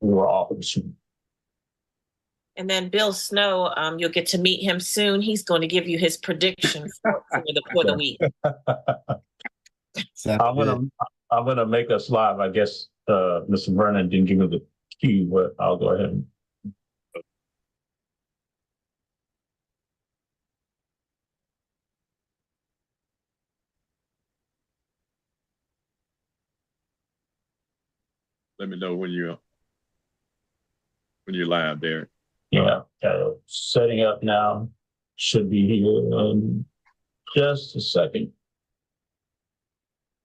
we were off. And then Bill Snow, you'll get to meet him soon. He's going to give you his predictions for the week. I'm gonna make us live. I guess Mr. Vernon didn't give me the cue, but I'll go ahead. Let me know when you're live, Derek. Yeah, setting up now. Should be here in just a second.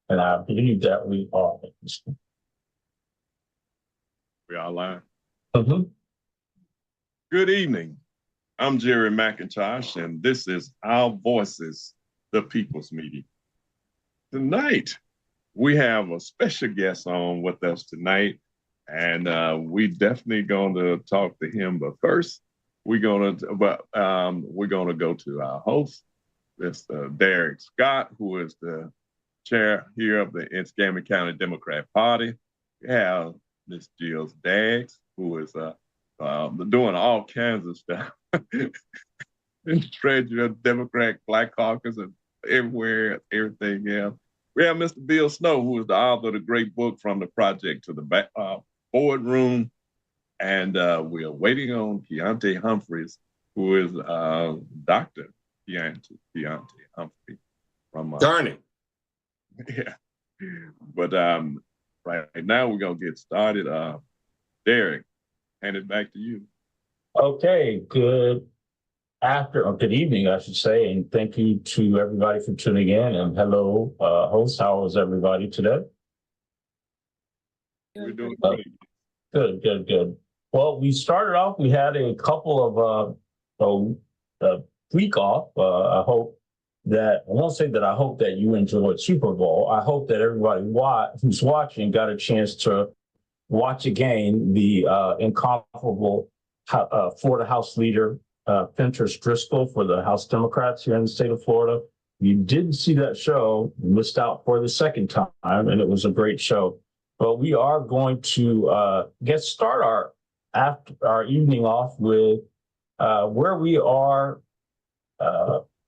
And I believe that we are. We are live. Mm-hmm. Good evening. I'm Jerry McIntosh, and this is Our Voices, the People's Meeting. Tonight, we have a special guest on with us tonight, and we definitely going to talk to him. But first, we're going to go to our host, Mr. Derek Scott, who is the chair here of the Escambia County Democrat Party. We have Ms. Jill Daggs, who is doing all kinds of stuff. Treasurer of Democrat Black Caucus and everywhere, everything else. We have Mr. Bill Snow, who is the author of the great book From the Project to the Boardroom. And we're waiting on Keontae Humphreys, who is Dr. Keontae Humphrey from Darn. Yeah. But right now we're gonna get started. Derek, hand it back to you. Okay, good evening, I should say, and thank you to everybody for tuning in. And hello, host. How is everybody today? We're doing great. Good. Well, we started off. We had a couple of week off. I won't say that I hope that you enjoyed Super Bowl. I hope that everybody who's watching got a chance to watch again the incomparable Florida House Leader Fentress Driscoll for the House Democrats here in the state of Florida. If you didn't see that show, you missed out for the second time, and it was a great show. But we are going to start our evening off with where we are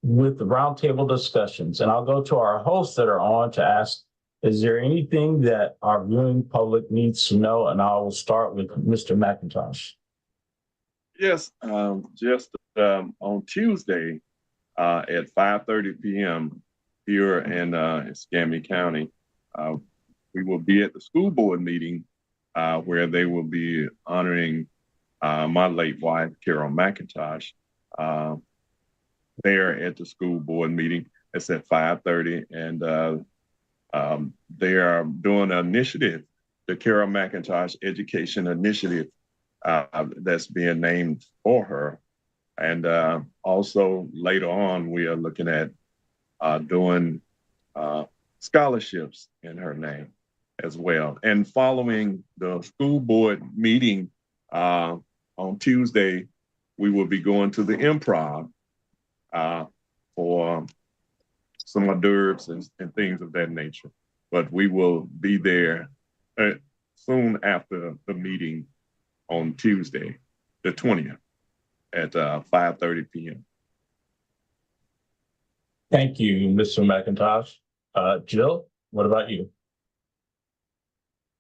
with the roundtable discussions. And I'll go to our hosts that are on to ask, is there anything that our viewing public needs to know? And I will start with Mr. McIntosh. Yes, just on Tuesday at 5:30 p.m. here in Escambia County, we will be at the school board meeting where they will be honoring my late wife, Carol McIntosh, there at the school board meeting. It's at 5:30, and they are doing an initiative, the Carol McIntosh Education Initiative, that's being named for her. And also later on, we are looking at doing scholarships in her name as well. And following the school board meeting on Tuesday, we will be going to the Improv for some hors d'oeuvres and things of that nature. But we will be there soon after the meeting on Tuesday, the 20th, at 5:30 p.m. Thank you, Mr. McIntosh. Jill, what about you?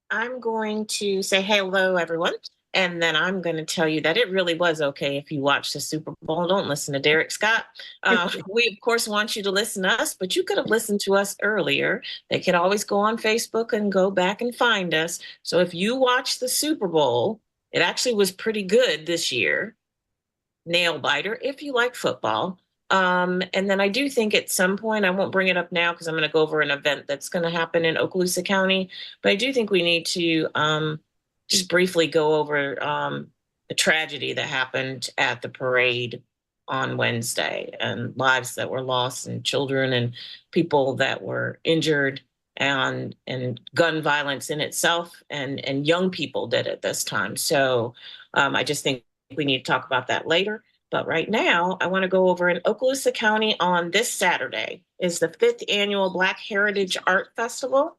I'm going to say hello, everyone. And then I'm going to tell you that it really was okay if you watched the Super Bowl. Don't listen to Derek Scott. We, of course, want you to listen to us, but you could have listened to us earlier. They could always go on Facebook and go back and find us. So if you watch the Super Bowl, it actually was pretty good this year. Nail biter, if you like football. And then I do think at some point, I won't bring it up now because I'm going to go over an event that's going to happen in Okaloosa County. But I do think we need to just briefly go over the tragedy that happened at the parade on Wednesday, and lives that were lost, and children and people that were injured, and gun violence in itself, and young people did at this time. So I just think we need to talk about that later. But right now, I want to go over in Okaloosa County on this Saturday is the 5th annual Black Heritage Art Festival.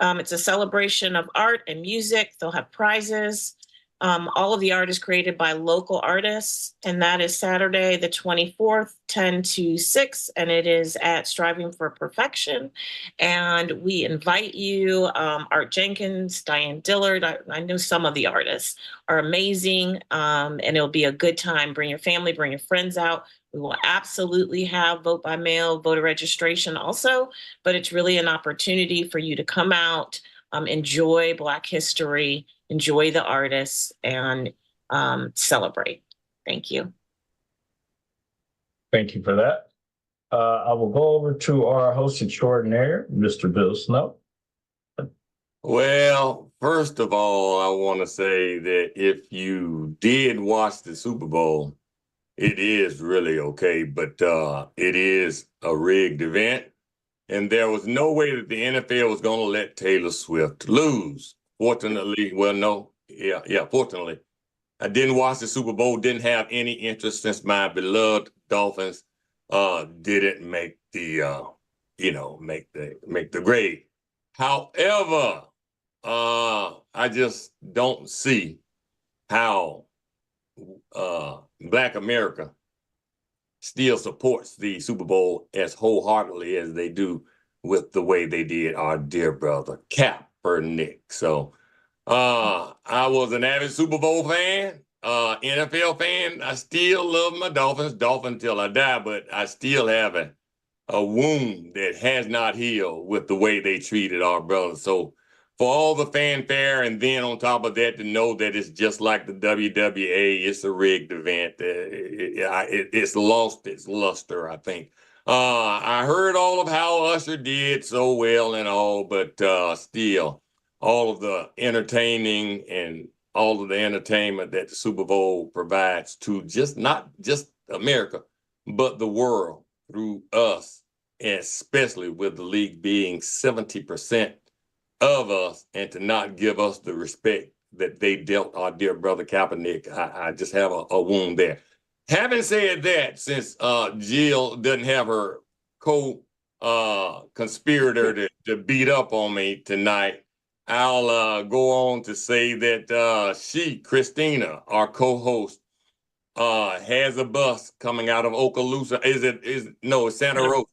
It's a celebration of art and music. They'll have prizes. All of the art is created by local artists, and that is Saturday, the 24th, 10 to 6, and it is at Striving for Perfection. And we invite you, Art Jenkins, Diane Dillard. I know some of the artists are amazing, and it'll be a good time. Bring your family, bring your friends out. We will absolutely have vote by mail, voter registration also, but it's really an opportunity for you to come out, enjoy Black history, enjoy the artists, and celebrate. Thank you. Thank you for that. I will go over to our host extraordinaire, Mr. Bill Snow. Well, first of all, I want to say that if you did watch the Super Bowl, it is really okay, but it is a rigged event. And there was no way that the NFL was going to let Taylor Swift lose. Fortunately, fortunately. I didn't watch the Super Bowl, didn't have any interest since my beloved Dolphins didn't make the, make the grade. However, I just don't see how Black America still supports the Super Bowl as wholeheartedly as they do with the way they did our dear brother Kaepernick. So I was an avid Super Bowl fan, NFL fan. I still love my Dolphins till I die, but I still have a wound that has not healed with the way they treated our brothers. So for all the fanfare, and then on top of that, to know that it's just like the WWA, it's a rigged event. It's lost its luster, I think. I heard all of how Usher did so well and all, but still, all of the entertaining and all of the entertainment that the Super Bowl provides to not just America, but the world through us, especially with the league being 70% of us, and to not give us the respect that they dealt our dear brother Kaepernick. I just have a wound there. Having said that, since Jill doesn't have her co-conspirator to beat up on me tonight, I'll go on to say that Christina, our co-host, has a bus coming out of Okaloosa. It's Santa Rosa,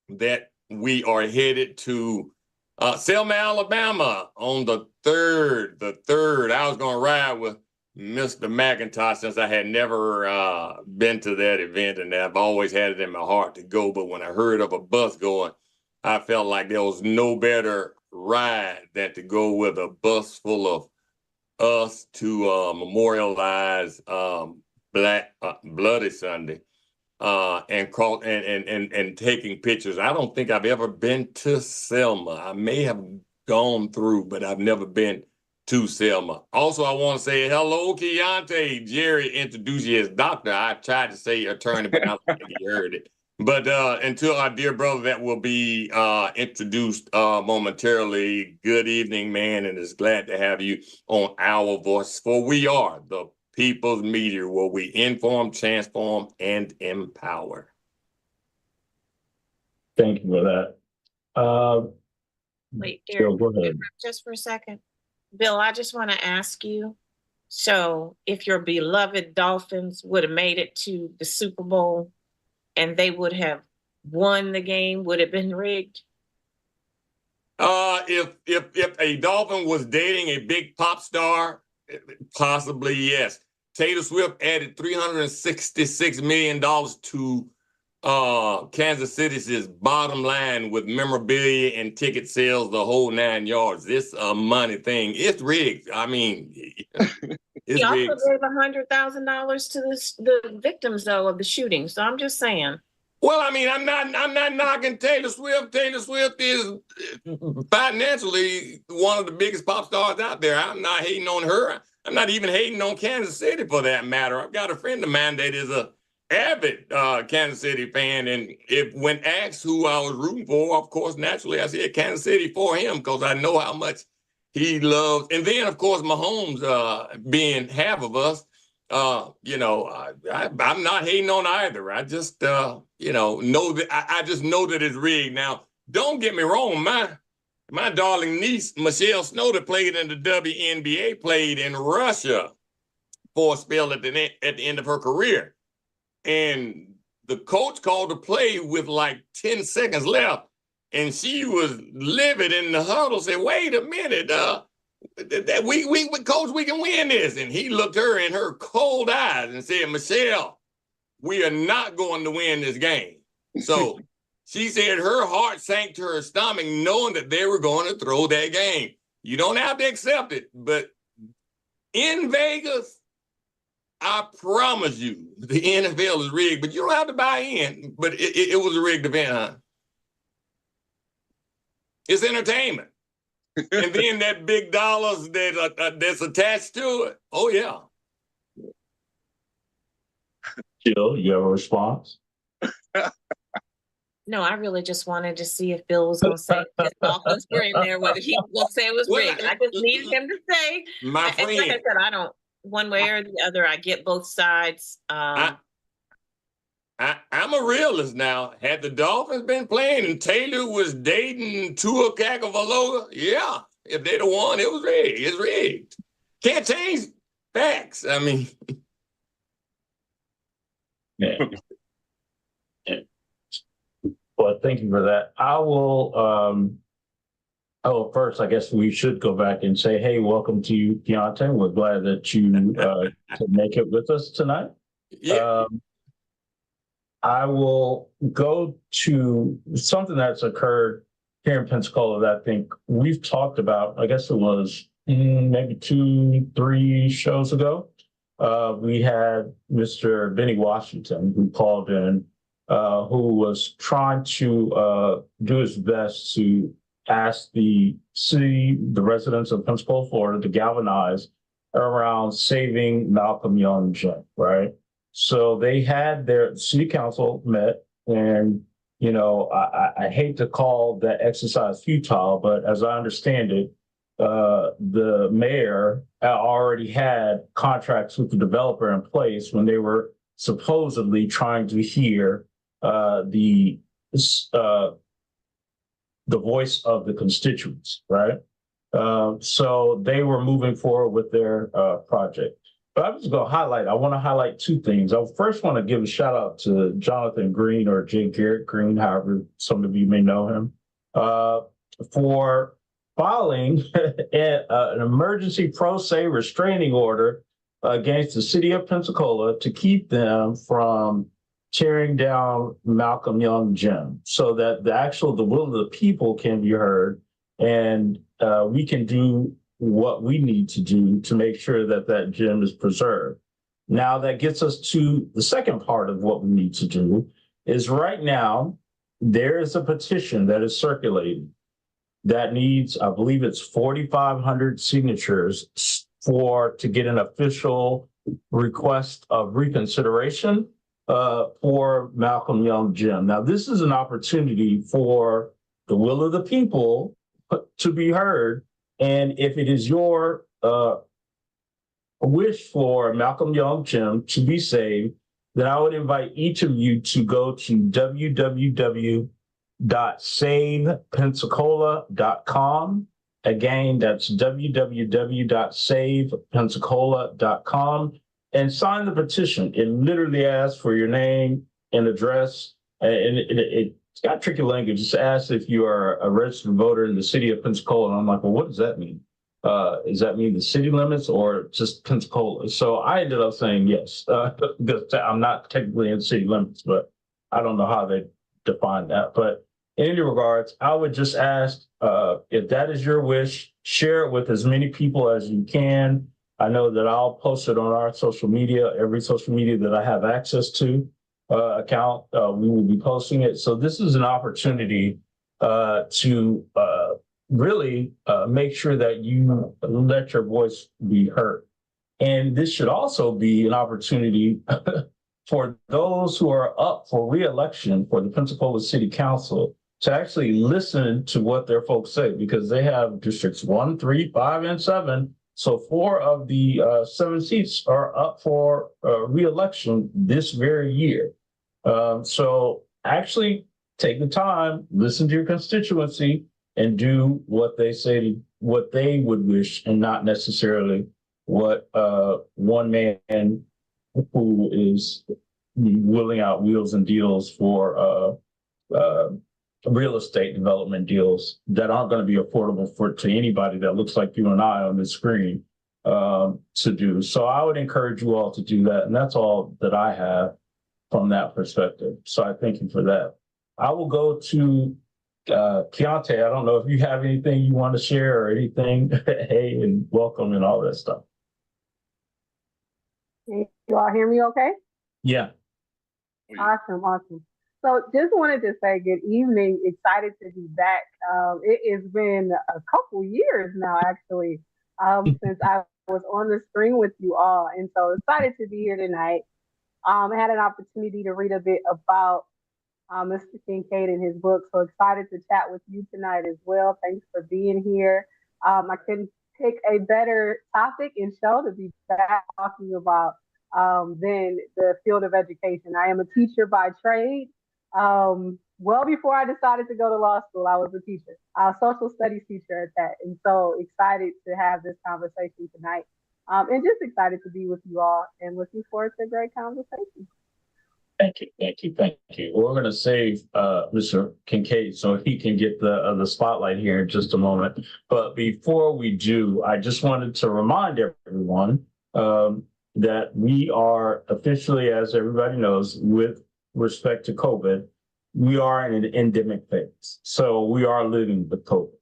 that we are headed to Selma, Alabama on the 3rd. I was going to ride with Mr. McIntosh since I had never been to that event, and I've always had it in my heart to go. But when I heard of a bus going, I felt like there was no better ride than to go with a bus full of us to memorialize Bloody Sunday. And taking pictures. I don't think I've ever been to Selma. I may have gone through, but I've never been to Selma. Also, I want to say hello, Keontae. Jerry introduced you as doctor. I tried to say attorney, but I don't think he heard it. But until our dear brother that will be introduced momentarily, good evening, man, and is glad to have you on Our Voice, for we are the People's Media, where we inform, transform, and empower. Thank you for that. Wait, Derek, go ahead. just for a second. Bill, I just want to ask you, so if your beloved Dolphins would have made it to the Super Bowl and they would have won the game, would it have been rigged? If a Dolphin was dating a big pop star, possibly yes. Taylor Swift added $366 million to Kansas City's bottom line with memorabilia and ticket sales, the whole 9 yards. This money thing, it's rigged. I mean, it's he also rigged. gave $100,000 to the victims, though, of the shooting. So I'm just saying. Well, I mean, I'm not knocking Taylor Swift. Taylor Swift is financially one of the biggest pop stars out there. I'm not hating on her. I'm not even hating on Kansas City for that matter. I've got a friend of mine that is a avid Kansas City fan, and when asked who I was rooting for, of course, naturally I said Kansas City for him because I know how much he loves. And then, of course, Mahomes being half of us. I'm not hating on either. I just, know that I just know that it's rigged. Now, don't get me wrong, My darling niece, Michelle Snow, that played in the WNBA, played in Russia for a spell at the end of her career. And the coach called the play with like 10 seconds left. And she was livid in the huddle, said, wait a minute, coach, we can win this. And he looked her in her cold eyes and said, Michelle, we are not going to win this game. So she said her heart sank to her stomach knowing that they were going to throw that game. You don't have to accept it, but in Vegas, I promise you, the NFL is rigged, but you don't have to buy in. But it was a rigged event, huh? It's entertainment. And then that big dollars that's attached to it. Oh, yeah. Jill, you have a response? No, I really just wanted to see if Bill was going to say his Dolphins were in there, whether he was going to say it was rigged. I just needed him to say. My friend. And like I said, I don't, one way or the other, I get both sides. I'm a realist now. Had the Dolphins been playing and Taylor was dating Tua Tagovailoa, yeah, if they'd have won, it was rigged. It's rigged. Can't change facts. I mean. Yeah. Well, thank you for that. I will, first, I guess we should go back and say, hey, welcome to you, Deontay. We're glad that you could make it with us tonight. Yeah. I will go to something that's occurred here in Pensacola that I think we've talked about. I guess it was maybe 2-3 shows ago. We had Mr. Benny Washington who called in, who was trying to do his best to ask the city, the residents of Pensacola, Florida, to galvanize around saving Malcolm Young Jim, right? So they had their city council met, and, you know, I hate to call that exercise futile, but as I understand it, the mayor already had contracts with the developer in place when they were supposedly trying to hear the voice of the constituents, right? So they were moving forward with their project. But I'm just going to I want to highlight two things. I first want to give a shout out to Jonathan Green, or J. Garrett Green, however some of you may know him, for filing an emergency pro se restraining order against the city of Pensacola to keep them from tearing down Malcolm Young Gym, so that the will of the people can be heard, and we can do what we need to do to make sure that that gym is preserved. Now that gets us to the second part of what we need to do is right now, there is a petition that is circulating that needs, I believe it's 4,500 signatures to get an official request of reconsideration for Malcolm Young Gym. Now, this is an opportunity for the will of the people to be heard. And if it is your wish for Malcolm Young Gym to be saved, then I would invite each of you to go to www.savepensacola.com. Again, that's www.savepensacola.com, and sign the petition. It literally asks for your name and address, and it's got tricky language. It asks if you are a registered voter in the city of Pensacola. And I'm like, well, what does that mean? Does that mean the city limits or just Pensacola? So I ended up saying yes, because I'm not technically in city limits, but I don't know how they define that. But in any regards, I would just ask, if that is your wish, share it with as many people as you can. I know that I'll post it on our social media, every social media that I have access to. Account, we will be posting it. So this is an opportunity to really make sure that you let your voice be heard. And this should also be an opportunity for those who are up for re-election for the Pensacola City Council to actually listen to what their folks say, because they have districts 1, 3, 5, and 7. So 4 of the 7 seats are up for re-election this very year. So actually take the time, listen to your constituency, and do what they say, what they would wish, and not necessarily what one man who is willing out wheels and deals for real estate development deals that aren't going to be affordable to anybody that looks like you and I on the screen to do. So I would encourage you all to do that. And that's all that I have from that perspective. So I thank you for that. I will go to Keontae. I don't know if you have anything you want to share or anything. Hey, and welcome and all that stuff. Can you all hear me okay? Yeah. Awesome, awesome. So just wanted to say good evening. Excited to be back. It has been a couple years now, actually, since I was on the screen with you all. And so excited to be here tonight. I had an opportunity to read a bit about Mr. Kincaid and his book. So excited to chat with you tonight as well. Thanks for being here. I couldn't pick a better topic and show to be back talking about than the field of education. I am a teacher by trade. Well before I decided to go to law school, I was a teacher, a social studies teacher at that. And so excited to have this conversation tonight. And just excited to be with you all and looking forward to a great conversation. Thank you, thank you, thank you. We're going to save Mr. Kincaid so he can get the spotlight here in just a moment. But before we do, I just wanted to remind everyone that we are officially, as everybody knows, with respect to COVID, we are in an endemic phase. So we are living with COVID.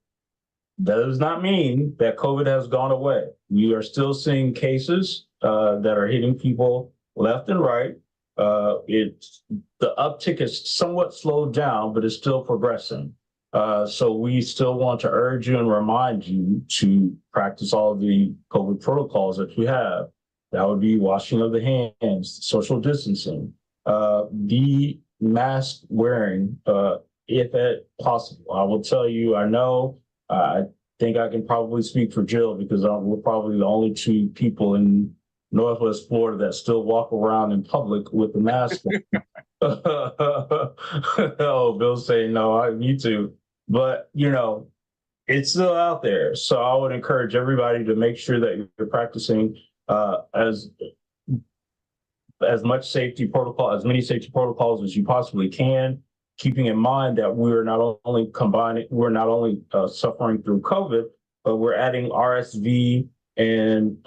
That does not mean that COVID has gone away. We are still seeing cases that are hitting people left and right. The uptick is somewhat slowed down, but it's still progressing. So we still want to urge you and remind you to practice all the COVID protocols that you have. That would be washing of the hands, social distancing, the mask wearing, if at possible. I will tell you, I know, I think I can probably speak for Jill because we're probably the only two people in Northwest Florida that still walk around in public with the mask on. Oh, Bill's saying no, me too. But, you know, it's still out there. So I would encourage everybody to make sure that you're practicing as much safety protocol, as many safety protocols as you possibly can, keeping in mind that we're not only suffering through COVID, but we're adding RSV and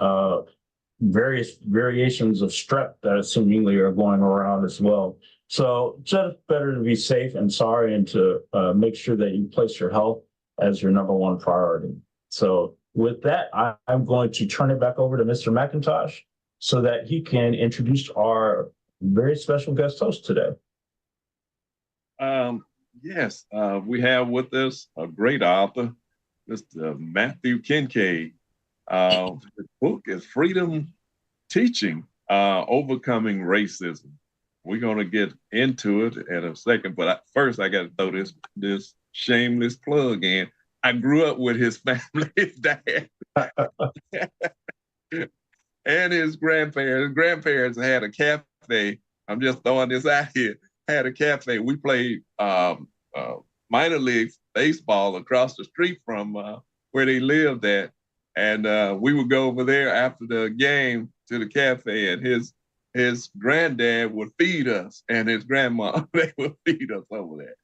various variations of strep that seemingly are going around as well. So just better to be safe and sorry and to make sure that you place your health as your number one priority. So with that, I'm going to turn it back over to Mr. McIntosh so that he can introduce our very special guest host today. Yes, we have with us a great author, Mr. Matthew Kincaid. His book is Freedom Teaching, Overcoming Racism. We're going to get into it in a second, but first I got to throw this shameless plug in. I grew up with his family, his dad, and his grandparents. His grandparents had a cafe. I'm just throwing this out here. Had a cafe. We played minor league baseball across the street from where they lived at. And we would go over there after the game to the cafe, and his granddad would feed us, and his grandma, they would feed us over there.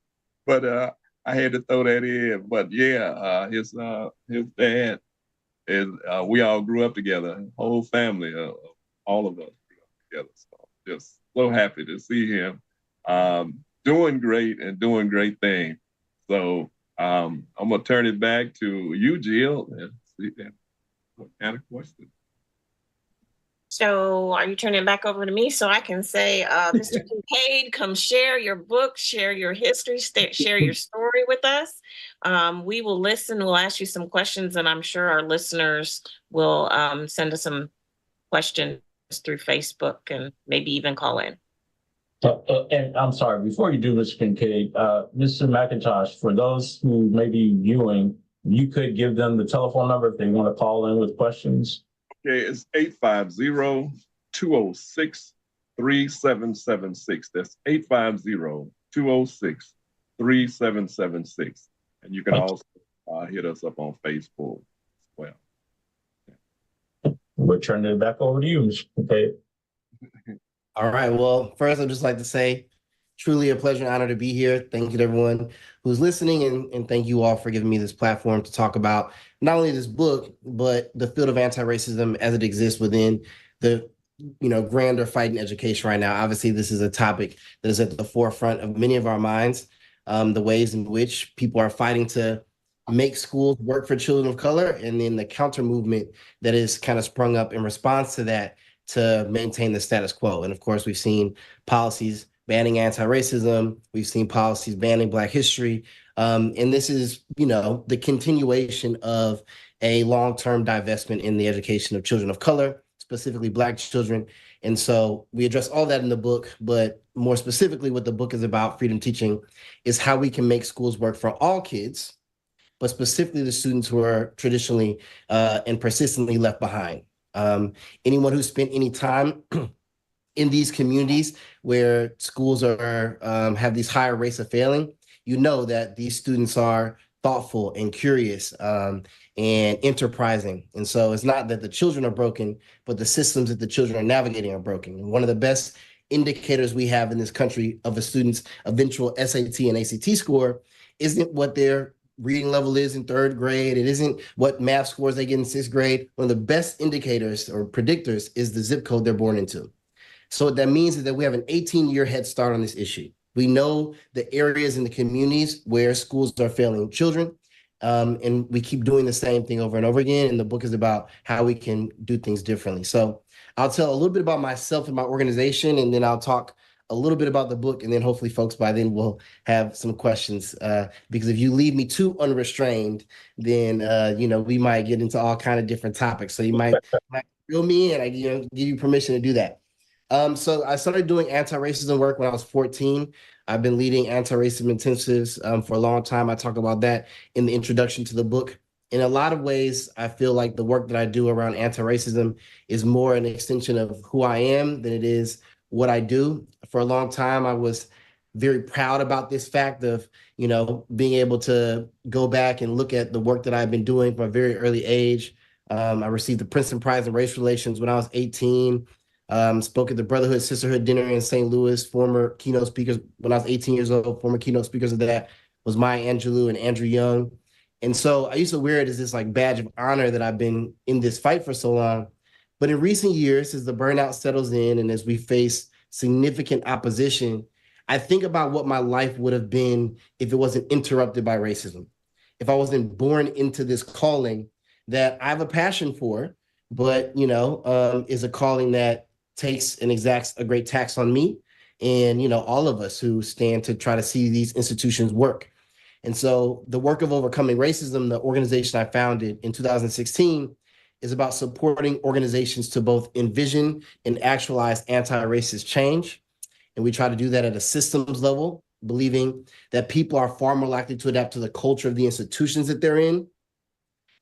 But I had to throw that in. But yeah, his dad, and we all grew up together, whole family, all of us grew up together. So just so happy to see him doing great and doing great things. So I'm gonna turn it back to you, Jill, and see what kind of question. So are you turning it back over to me so I can say, Mr. Kincaid, come share your book, share your history, share your story with us. We will listen, we'll ask you some questions, and I'm sure our listeners will send us some questions through Facebook and maybe even call in. And I'm sorry, before you do, Mr. Kincaid, Mr. McIntosh, for those who may be viewing, you could give them the telephone number if they want to call in with questions. Okay, it's 850-206-3776. That's 850-206-3776. And you can also hit us up on Facebook as well. We're turning it back over to you, Mr. Okay. All right. Well, first, I'd just like to say, truly a pleasure and honor to be here. Thank you to everyone who's listening, and thank you all for giving me this platform to talk about not only this book, but the field of anti-racism as it exists within the grander fight in education right now. Obviously, this is a topic that is at the forefront of many of our minds, the ways in which people are fighting to make schools work for children of color, and then the counter movement that is kind of sprung up in response to that to maintain the status quo. And of course, we've seen policies banning anti-racism. We've seen policies banning Black history. And this is, the continuation of a long-term divestment in the education of children of color, specifically Black children. And so we address all that in the book, but more specifically what the book is about, Freedom Teaching, is how we can make schools work for all kids, but specifically the students who are traditionally and persistently left behind. Anyone who spent any time in these communities where schools are have these higher rates of failing, that these students are thoughtful and curious and enterprising. And so it's not that the children are broken, but the systems that the children are navigating are broken. And one of the best indicators we have in this country of a student's eventual SAT and ACT score isn't what their reading level is in third grade. It isn't what math scores they get in sixth grade. One of the best indicators or predictors is the zip code they're born into. So what that means is that we have an 18-year head start on this issue. We know the areas in the communities where schools are failing children, and we keep doing the same thing over and over again. And the book is about how we can do things differently. So I'll tell a little bit about myself and my organization, and then I'll talk a little bit about the book, and then hopefully folks by then will have some questions, because if you leave me too unrestrained, then we might get into all kind of different topics. So you might reel me in. I give you permission to do that. So I started doing anti-racism work when I was 14. I've been leading anti-racism intensives for a long time. I talk about that in the introduction to the book. In a lot of ways, I feel like the work that I do around anti-racism is more an extension of who I am than it is what I do. For a long time, I was very proud about this fact of, being able to go back and look at the work that I've been doing from a very early age. I received the Princeton Prize in Race Relations when I was 18. Spoke at the Brotherhood Sisterhood dinner in St. Louis. Former keynote speakers when I was 18 years old. Former keynote speakers of that was Maya Angelou and Andrew Young. And so I used to wear it as this badge of honor that I've been in this fight for so long. But in recent years, as the burnout settles in and as we face significant opposition, I think about what my life would have been if it wasn't interrupted by racism. If I wasn't born into this calling that I have a passion for, but is a calling that takes and exacts a great tax on me and all of us who stand to try to see these institutions work. And so the work of overcoming racism, the organization I founded in 2016, is about supporting organizations to both envision and actualize anti-racist change. And we try to do that at a systems level, believing that people are far more likely to adapt to the culture of the institutions that they're in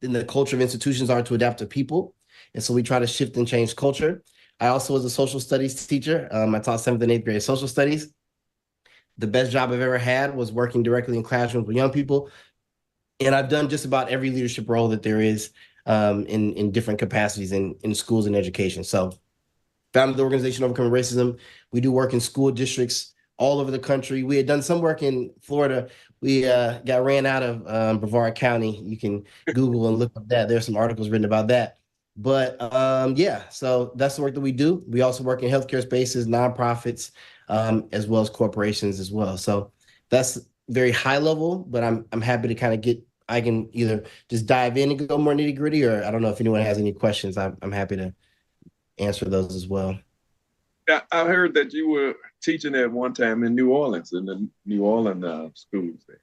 than the culture of institutions are to adapt to people. And so we try to shift and change culture. I also was a social studies teacher. I taught 7th and 8th grade social studies. The best job I've ever had was working directly in classrooms with young people. And I've done just about every leadership role that there is in different capacities in schools and education. So founded the organization Overcoming Racism. We do work in school districts all over the country. We had done some work in Florida. We got ran out of Brevard County. You can Google and look up that. There's some articles written about that. But so that's the work that we do. We also work in healthcare spaces, nonprofits, as well as corporations as well. So that's very high level, but I'm happy to kind of I can either just dive in and go more nitty gritty, or I don't know if anyone has any questions. I'm happy to answer those as well. Yeah, I heard that you were teaching at one time in New Orleans, in the New Orleans schools there.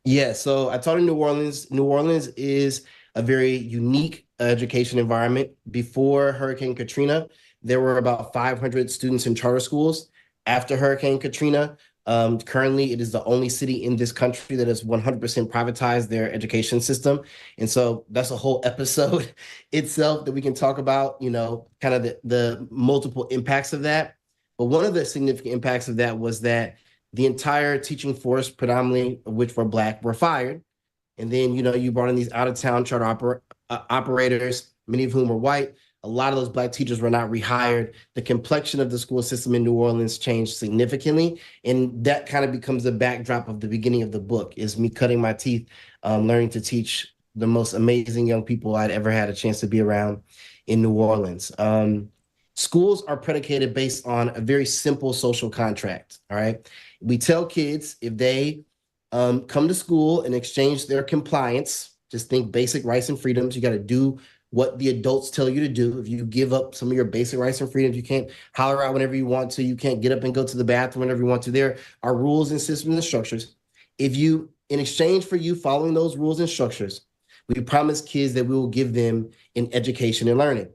Yeah, so I taught in New Orleans. New Orleans is a very unique education environment. Before Hurricane Katrina, there were about 500 students in charter schools. After Hurricane Katrina, currently it is the only city in this country that has 100% privatized their education system. And so that's a whole episode itself that we can talk about, kind of the multiple impacts of that. But one of the significant impacts of that was that the entire teaching force, predominantly of which were Black, were fired. And then, you brought in these out-of-town charter operators, many of whom were white. A lot of those Black teachers were not rehired. The complexion of the school system in New Orleans changed significantly. And that kind of becomes the backdrop of the beginning of the book, is me cutting my teeth, learning to teach the most amazing young people I'd ever had a chance to be around in New Orleans. Schools are predicated based on a very simple social contract, all right? We tell kids if they come to school and exchange their compliance, just think basic rights and freedoms, you got to do what the adults tell you to do. If you give up some of your basic rights and freedoms, you can't holler out whenever you want to, you can't get up and go to the bathroom whenever you want to. There are rules and systems and structures. If you, in exchange for you following those rules and structures, we promise kids that we will give them an education and learning.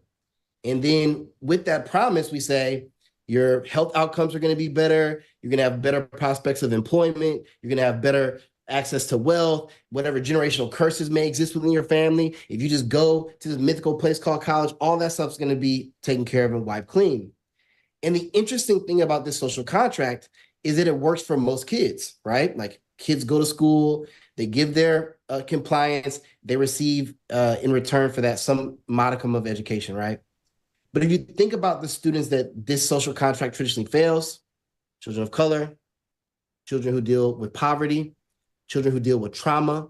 And then with that promise, we say your health outcomes are going to be better. You're going to have better prospects of employment. You're going to have better access to wealth, whatever generational curses may exist within your family. If you just go to this mythical place called college, all that stuff's going to be taken care of and wiped clean. And the interesting thing about this social contract is that it works for most kids, right? Like kids go to school, they give their compliance, they receive in return for that some modicum of education, right? But if you think about the students that this social contract traditionally fails, children of color, children who deal with poverty, children who deal with trauma,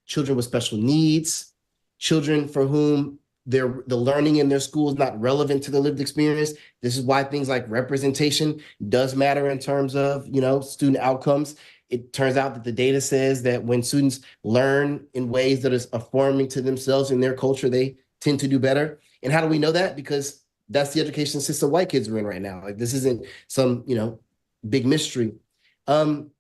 children with special needs, children for whom the learning in their school is not relevant to the lived experience. This is why things like representation does matter in terms of, student outcomes. It turns out that the data says that when students learn in ways that is affirming to themselves and their culture, they tend to do better. And how do we know that? Because that's the education system white kids are in right now. Like this isn't some, big mystery. And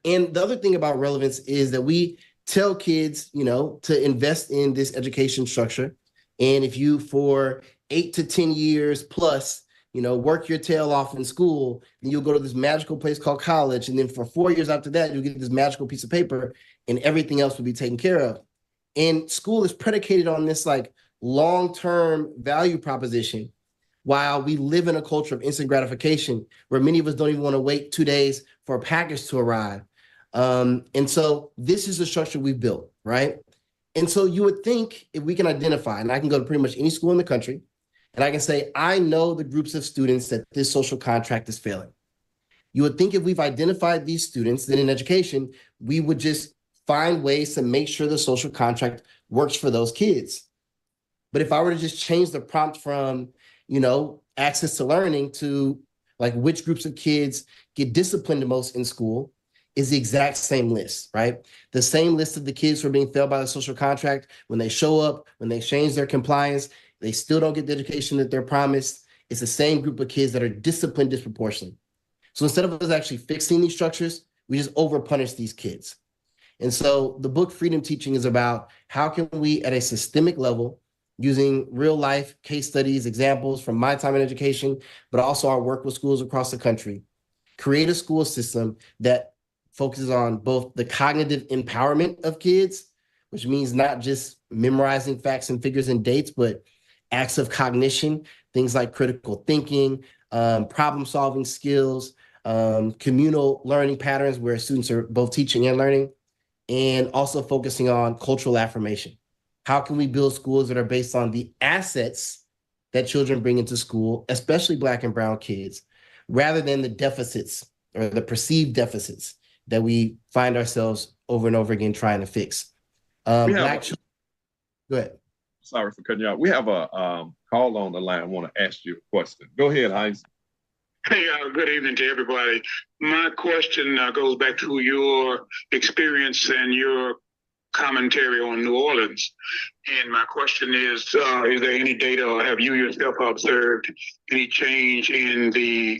the other thing about relevance is that we tell kids, to invest in this education structure. And if you, for 8 to 10 years plus, work your tail off in school, then you'll go to this magical place called college. And then for 4 years after that, you'll get this magical piece of paper and everything else will be taken care of. And school is predicated on this like long-term value proposition, while we live in a culture of instant gratification where many of us don't even want to wait 2 days for a package to arrive. And so this is the structure we've built, right? And so you would think if we can identify, and I can go to pretty much any school in the country, and I can say, I know the groups of students that this social contract is failing. You would think if we've identified these students, then in education, we would just find ways to make sure the social contract works for those kids. But if I were to just change the prompt from, access to learning to like which groups of kids get disciplined the most in school, is the exact same list, right? The same list of the kids who are being failed by the social contract. When they show up, when they change their compliance, they still don't get the education that they're promised. It's the same group of kids that are disciplined disproportionately. So instead of us actually fixing these structures, we just over-punish these kids. And so the book Freedom Teaching is about how can we, at a systemic level, using real life case studies, examples from my time in education, but also our work with schools across the country, create a school system that focuses on both the cognitive empowerment of kids, which means not just memorizing facts and figures and dates, but acts of cognition, things like critical thinking, problem-solving skills, communal learning patterns where students are both teaching and learning, and also focusing on cultural affirmation. How can we build schools that are based on the assets that children bring into school, especially Black and brown kids, rather than the deficits or the perceived deficits that we find ourselves over and over again trying to fix. Go ahead. Sorry for cutting you out. We have a call on the line. I want to ask you a question. Go ahead, Heinz. Hey, good evening to everybody. My question goes back to your experience and your commentary on New Orleans. And my question is there any data or have you yourself observed any change in the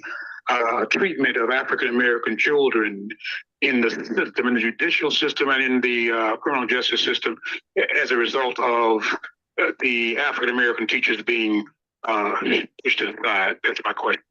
treatment of African-American children in the system, in the judicial system and in the criminal justice system as a result of the African-American teachers being pushed aside? That's my question.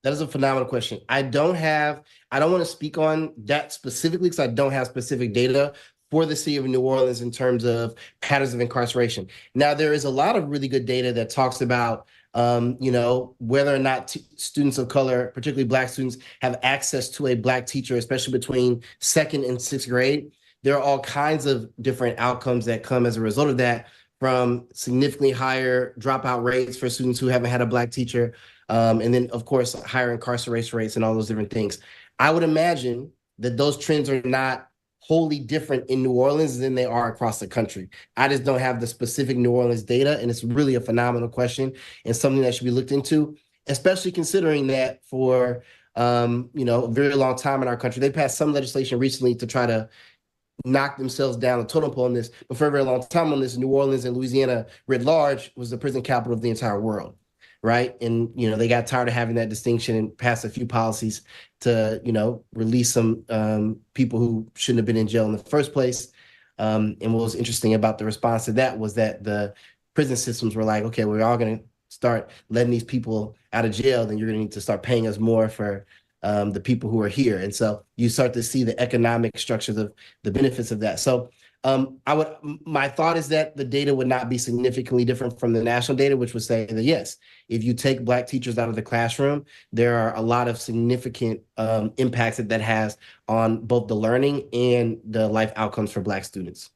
That is a phenomenal question. I don't want to speak on that specifically because I don't have specific data for the city of New Orleans in terms of patterns of incarceration. Now, there is a lot of really good data that talks about, whether or not students of color, particularly Black students, have access to a Black teacher, especially between 2nd and 6th grade. there are all kinds of different outcomes that come as a result of that, from significantly higher dropout rates for students who haven't had a Black teacher, and then, of course, higher incarceration rates and all those different things. I would imagine that those trends are not wholly different in New Orleans than they are across the country. I just don't have the specific New Orleans data, and it's really a phenomenal question and something that should be looked into, especially considering that for a very long time in our country, they passed some legislation recently to try to knock themselves down the totem pole on this, but for a very long time on this, New Orleans and Louisiana writ large was the prison capital of the entire world, right? And they got tired of having that distinction and passed a few policies to release some people who shouldn't have been in jail in the first place. And what was interesting about the response to that was that the prison systems were like, okay, we're all going to start letting these people out of jail, then you're going to need to start paying us more for the people who are here. And so you start to see the economic structures of the benefits of that. So my thought is that the data would not be significantly different from the national data, which would say that, yes, if you take Black teachers out of the classroom, there are a lot of significant impacts that has on both the learning and the life outcomes for Black students.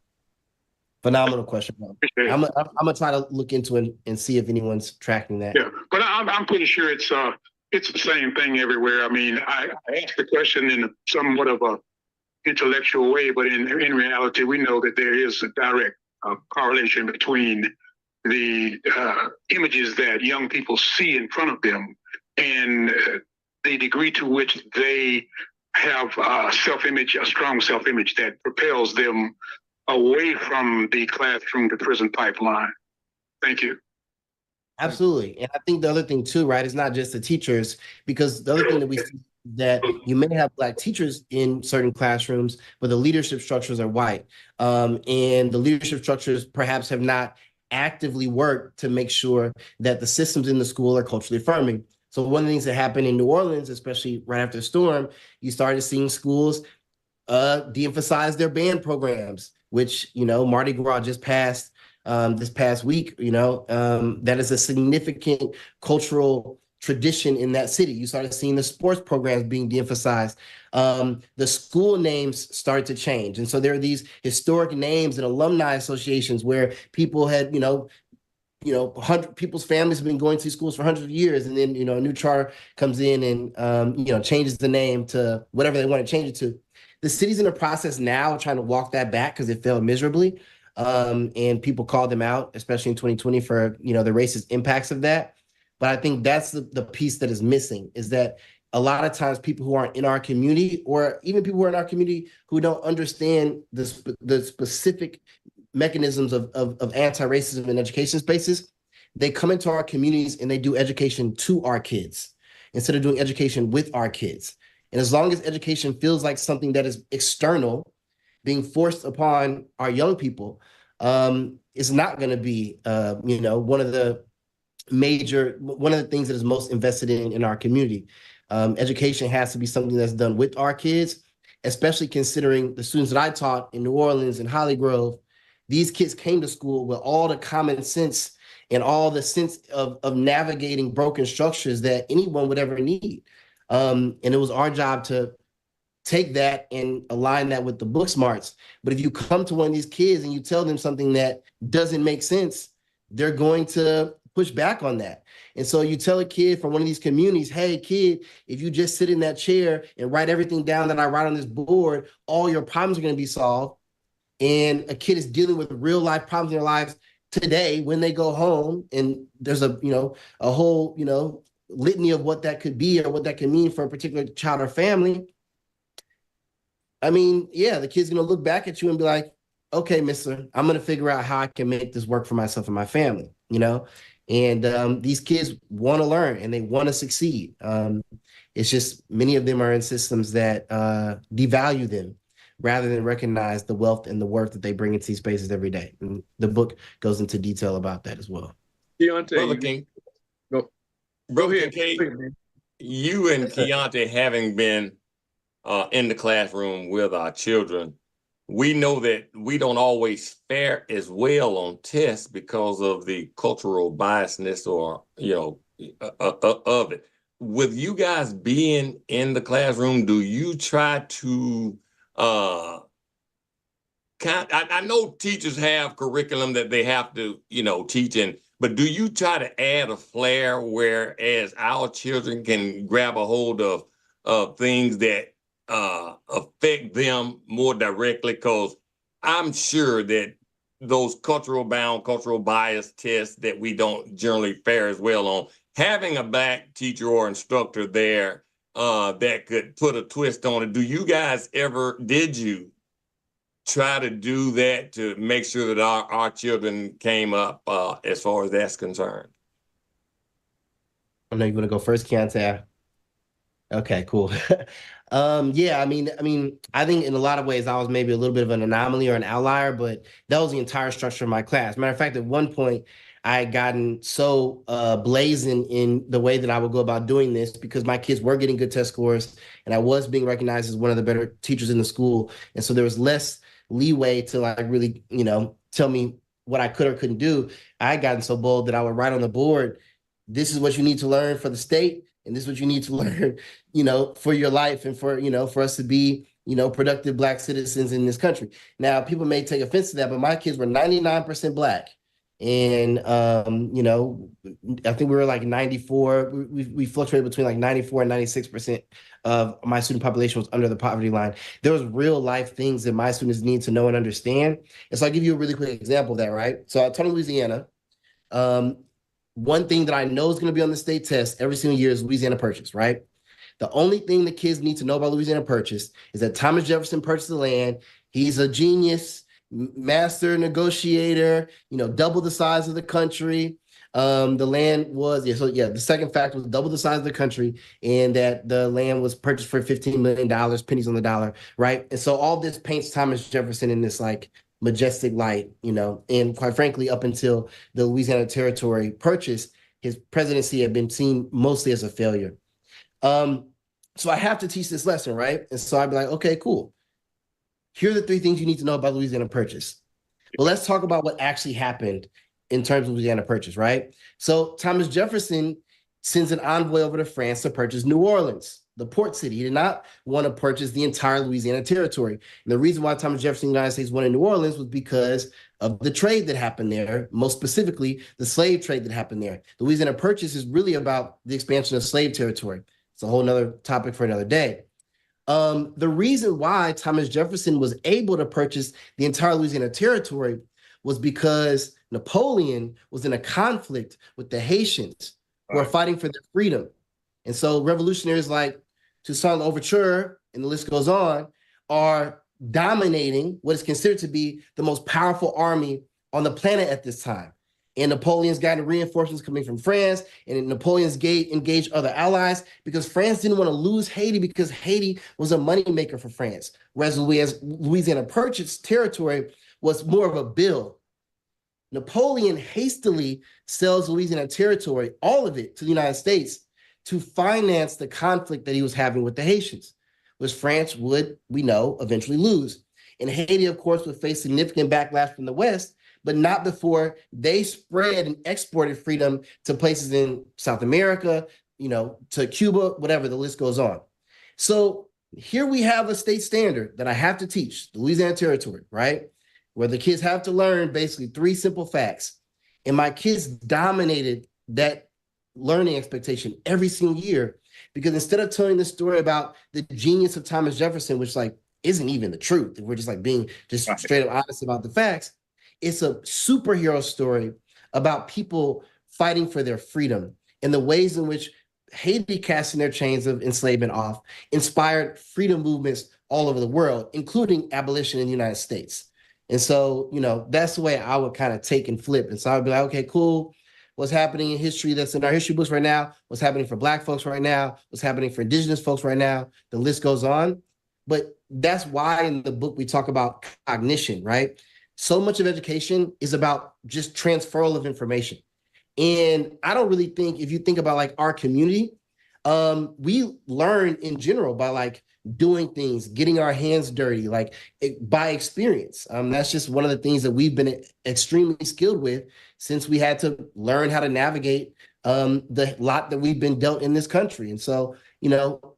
Phenomenal question. I'm gonna try to look into it and see if anyone's tracking that. Yeah, but I'm pretty sure it's the same thing everywhere. I mean, I asked the question in somewhat of a intellectual way, but in reality, we know that there is a direct correlation between the images that young people see in front of them and the degree to which they have self-image, a strong self-image that propels them away from the classroom to prison pipeline. Thank you. Absolutely. And I think the other thing too, right, is not just the teachers, because the other thing that we see that you may have Black teachers in certain classrooms, but the leadership structures are white. And the leadership structures perhaps have not actively worked to make sure that the systems in the school are culturally affirming. So one of the things that happened in New Orleans, especially right after the storm, you started seeing schools de-emphasize their band programs, which, Mardi Gras just passed this past week. That is a significant cultural tradition in that city. You started seeing the sports programs being de-emphasized. The school names started to change. And so there are these historic names and alumni associations where people had, people's families have been going to these schools for hundreds of years. And then, a new charter comes in and, changes the name to whatever they want to change it to. The city's in the process now trying to walk that back because it failed miserably. And people called them out, especially in 2020 for, the racist impacts of that. But I think that's the piece that is missing, is that a lot of times people who aren't in our community, or even people who are in our community who don't understand the specific mechanisms of anti-racism in education spaces, they come into our communities and they do education to our kids instead of doing education with our kids. And as long as education feels like something that is external, being forced upon our young people, is not going to be, one of the things that is most invested in our community. Education has to be something that's done with our kids, especially considering the students that I taught in New Orleans and Holly Grove. These kids came to school with all the common sense and all the sense of navigating broken structures that anyone would ever need. And it was our job to take that and align that with the book smarts. But if you come to one of these kids and you tell them something that doesn't make sense, they're going to push back on that. And so you tell a kid from one of these communities, hey, kid, if you just sit in that chair and write everything down that I write on this board, all your problems are going to be solved. And a kid is dealing with real life problems in their lives today when they go home. And there's a whole, litany of what that could be or what that could mean for a particular child or family. I mean, yeah, the kid's going to look back at you and be like, okay, mister, I'm going to figure out how I can make this work for myself and my family, And these kids want to learn and they want to succeed. It's just many of them are in systems that devalue them rather than recognize the wealth and the worth that they bring into these spaces every day. And the book goes into detail about that as well. Keontae, King. Go ahead. You and Keontae having been in the classroom with our children, we know that we don't always fare as well on tests because of the cultural biasness or, of it. With you guys being in the classroom, do you try to I know teachers have curriculum that they have to, teach in, but do you try to add a flair whereas our children can grab a hold of things that affect them more directly? Because I'm sure that those cultural bias tests that we don't generally fare as well on, having a Black teacher or instructor there that could put a twist on it. Did you try to do that to make sure that our children came up as far as that's concerned? I know you want to go first, Keontae. Okay, cool. Yeah, I mean, I think in a lot of ways I was maybe a little bit of an anomaly or an outlier, but that was the entire structure of my class. Matter of fact, at one point, I had gotten so blazing in the way that I would go about doing this because my kids were getting good test scores and I was being recognized as one of the better teachers in the school. And so there was less leeway to like really, tell me what I could or couldn't do. I had gotten so bold that I would write on the board, this is what you need to learn for the state. And this is what you need to learn, for your life and for us to be, productive Black citizens in this country. Now, people may take offense to that, but my kids were 99% Black. And, I think we were like 94. We fluctuated between like 94 and 96% of my student population was under the poverty line. There was real life things that my students need to know and understand. And so I'll give you a really quick example of that, right? So at Tony, Louisiana, one thing that I know is going to be on the state test every single year is Louisiana Purchase, right? The only thing the kids need to know about Louisiana Purchase is that Thomas Jefferson purchased the land. He's a genius, master negotiator, double the size of the country. The land was, the second fact was double the size of the country and that the land was purchased for $15 million, pennies on the dollar, right? And so all this paints Thomas Jefferson in this like majestic light, and quite frankly, up until the Louisiana Territory purchase, his presidency had been seen mostly as a failure. So I have to teach this lesson, right? And so I'd be like, okay, cool. Here are the 3 things you need to know about Louisiana Purchase. Well, let's talk about what actually happened in terms of Louisiana Purchase, right? So Thomas Jefferson sends an envoy over to France to purchase New Orleans, the port city. He did not want to purchase the entire Louisiana Territory. And the reason why Thomas Jefferson, United States, wanted New Orleans was because of the trade that happened there, most specifically the slave trade that happened there. The Louisiana Purchase is really about the expansion of slave territory. It's a whole nother topic for another day. The reason why Thomas Jefferson was able to purchase the entire Louisiana Territory was because Napoleon was in a conflict with the Haitians who are fighting for their freedom. And so revolutionaries like Toussaint Louverture, and the list goes on, are dominating what is considered to be the most powerful army on the planet at this time. And Napoleon's gotten reinforcements coming from France, and Napoleon's engaged other allies because France didn't want to lose Haiti because Haiti was a moneymaker for France, whereas Louisiana Purchase territory was more of a bill. Napoleon hastily sells Louisiana Territory, all of it, to the United States to finance the conflict that he was having with the Haitians, which France would, we know, eventually lose. And Haiti, of course, would face significant backlash from the West, but not before they spread and exported freedom to places in South America, to Cuba, whatever, the list goes on. So here we have a state standard that I have to teach, the Louisiana Territory, right? Where the kids have to learn basically 3 simple facts. And my kids dominated that learning expectation every single year because instead of telling the story about the genius of Thomas Jefferson, which isn't even the truth, if we're just being just straight up honest about the facts, it's a superhero story about people fighting for their freedom and the ways in which Haiti casting their chains of enslavement off inspired freedom movements all over the world, including abolition in the United States. And so, that's the way I would kind of take and flip. And so I'd be like, okay, cool. What's happening in history that's in our history books right now? What's happening for Black folks right now? What's happening for Indigenous folks right now? The list goes on. But that's why in the book we talk about cognition, right? So much of education is about just transferal of information. And I don't really think, if you think about our community, we learn in general by doing things, getting our hands dirty, by experience. That's just one of the things that we've been extremely skilled with since we had to learn how to navigate the lot that we've been dealt in this country. And so,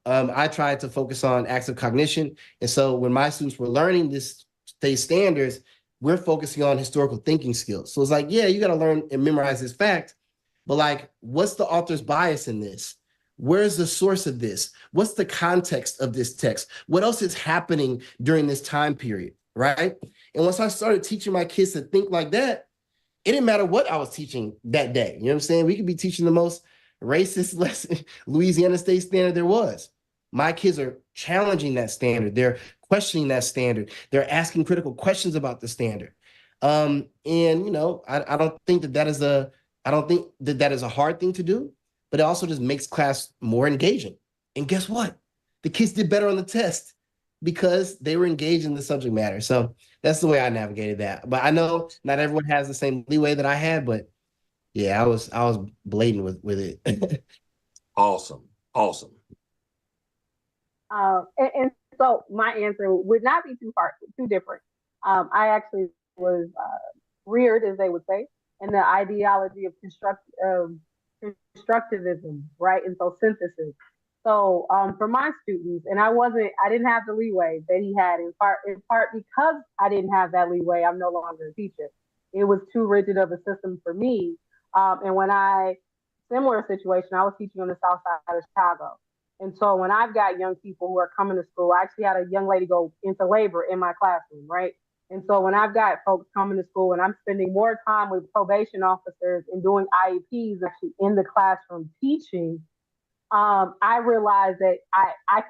I tried to focus on acts of cognition. And so when my students were learning this State standards, we're focusing on historical thinking skills. So it's like, yeah, you got to learn and memorize this fact, but like, what's the author's bias in this? Where's the source of this? What's the context of this text? What else is happening during this time period, right? And once I started teaching my kids to think like that, it didn't matter what I was teaching that day. You know what I'm saying? We could be teaching the most racist lesson, Louisiana State standard there was. My kids are challenging that standard. They're questioning that standard. They're asking critical questions about the standard. And, you know, I don't think that is a hard thing to do, but it also just makes class more engaging. And guess what? The kids did better on the test because they were engaged in the subject matter. So that's the way I navigated that. But I know not everyone has the same leeway that I had, but yeah, I was blatant with it. Awesome. And so my answer would not be too different. I actually was reared, as they would say, in the ideology of constructivism, right? And so synthesis. So for my students, and I didn't have the leeway that he had in part because I didn't have that leeway, I'm no longer a teacher. It was too rigid of a system for me. And similar situation, I was teaching on the south side of Chicago. And so when I've got young people who are coming to school, I actually had a young lady go into labor in my classroom, right? And so when I've got folks coming to school and I'm spending more time with probation officers and doing IEPs actually in the classroom teaching, I realized that I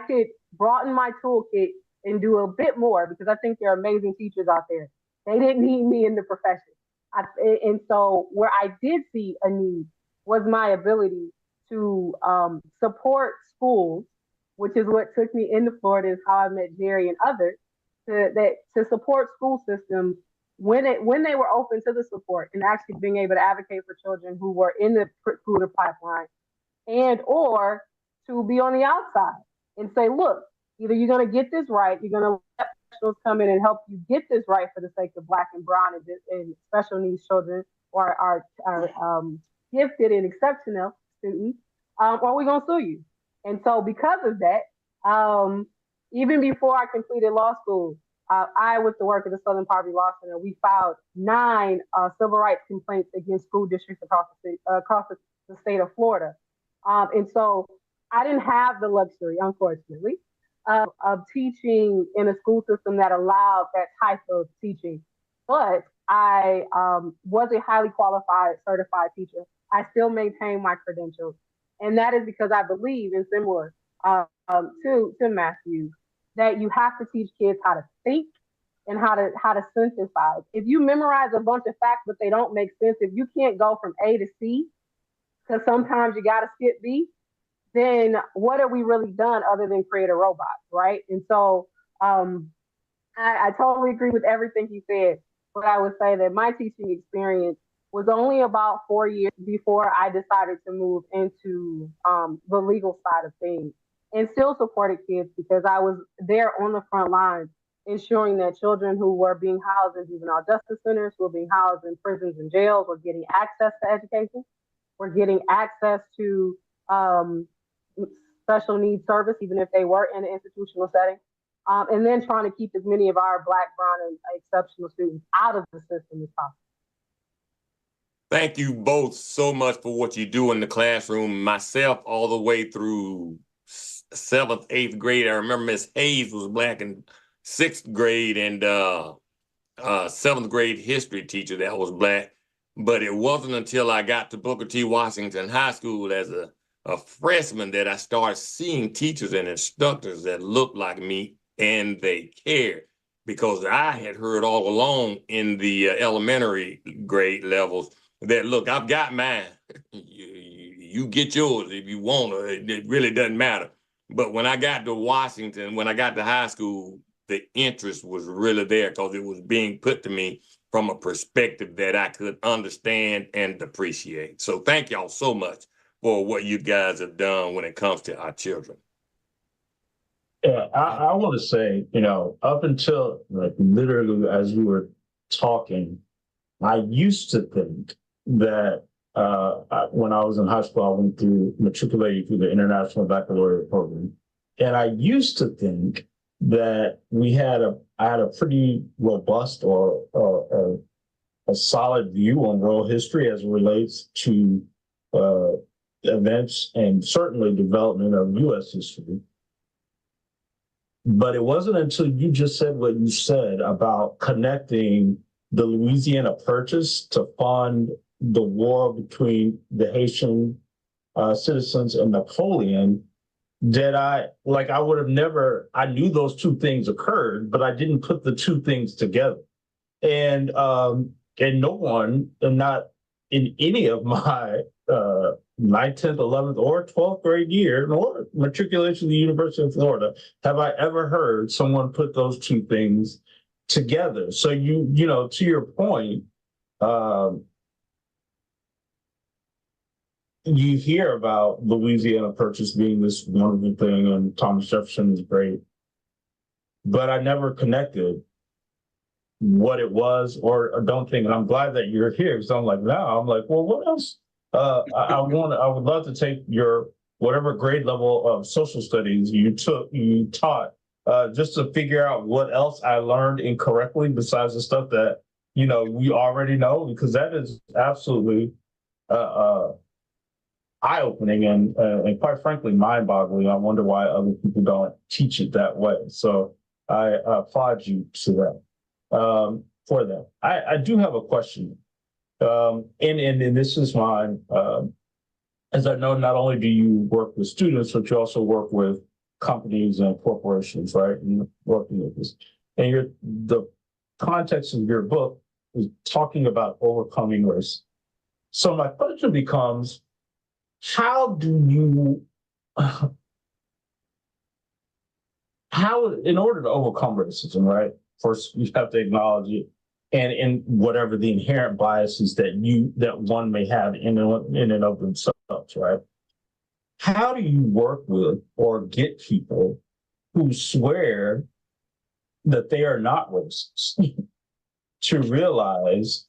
could broaden my toolkit and do a bit more because I think there are amazing teachers out there. They didn't need me in the profession. And so where I did see a need was my ability to support schools, which is what took me into Florida, is how I met Jerry and others, to support school systems when they were open to the support and actually being able to advocate for children who were in the recruiter pipeline, and or to be on the outside and say, look, either you're going to get this right, you're going to let professionals come in and help you get this right for the sake of Black and brown and special needs children, or our gifted and exceptional students, or we're going to sue you. And so because of that, even before I completed law school, I, with the work of the Southern Poverty Law Center, we filed 9 civil rights complaints against school districts across the state of Florida. And so I didn't have the luxury, unfortunately, of teaching in a school system that allowed that type of teaching. But I was a highly qualified, certified teacher. I still maintain my credentials. And that is because I believe, in similar to Matthew, that you have to teach kids how to think and how to synthesize. If you memorize a bunch of facts, but they don't make sense, if you can't go from A to C, because sometimes you got to skip B, then what have we really done other than create a robot, right? And so I totally agree with everything he said, but I would say that my teaching experience was only about 4 years before I decided to move into the legal side of things, and still supported kids because I was there on the front lines, ensuring that children who were being housed in juvenile justice centers, who were being housed in prisons and jails, were getting access to education, were getting access to special needs service, even if they were in an institutional setting, and then trying to keep as many of our Black, brown, and exceptional students out of the system as possible. Thank you both so much for what you do in the classroom. Myself, all the way through 7th, 8th grade. I remember Miss Hayes was Black in 6th grade, and 7th grade history teacher that was Black. But it wasn't until I got to Booker T. Washington High School as a freshman that I started seeing teachers and instructors that looked like me and they cared, because I had heard all along in the elementary grade levels that, look, I've got mine. You get yours if you want to. It really doesn't matter. But when I got to Washington, when I got to high school, the interest was really there because it was being put to me from a perspective that I could understand and appreciate. So thank y'all so much for what you guys have done when it comes to our children. Yeah, I want to say, up until like literally as you were talking, I used to think that when I was in high school, I went through matriculating through the International Baccalaureate program. And I used to think that I had a pretty robust or a solid view on world history as it relates to events and certainly development of U.S. history. But it wasn't until you just said what you said about connecting the Louisiana Purchase to fund the war between the Haitian citizens and Napoleon that I would have never, I knew those two things occurred, but I didn't put the two things together. And no one, and not in any of my 9th, 10th, 11th, or 12th grade year, nor matriculation to the University of Florida, have I ever heard someone put those two things together. So you know, to your point, you hear about Louisiana Purchase being this wonderful thing, and Thomas Jefferson is great, but I never connected what it was, or don't think. And I'm glad that you're here, because I'm like, now I'm like, well, what else? I would love to take your whatever grade level of social studies you taught, just to figure out what else I learned incorrectly besides the stuff that, you know, we already know, because that is absolutely eye-opening and quite frankly mind-boggling. I wonder why other people don't teach it that way. So I applaud you to that, for that. I do have a question, and this is mine. As I know, not only do you work with students, but you also work with companies and corporations, right? And working with this, and the context of your book is talking about overcoming race. So my question becomes, how do you, in order to overcome racism, right? First, you have to acknowledge it, and whatever the inherent biases that one may have in and of themselves, right? How do you work with or get people who swear that they are not racist to realize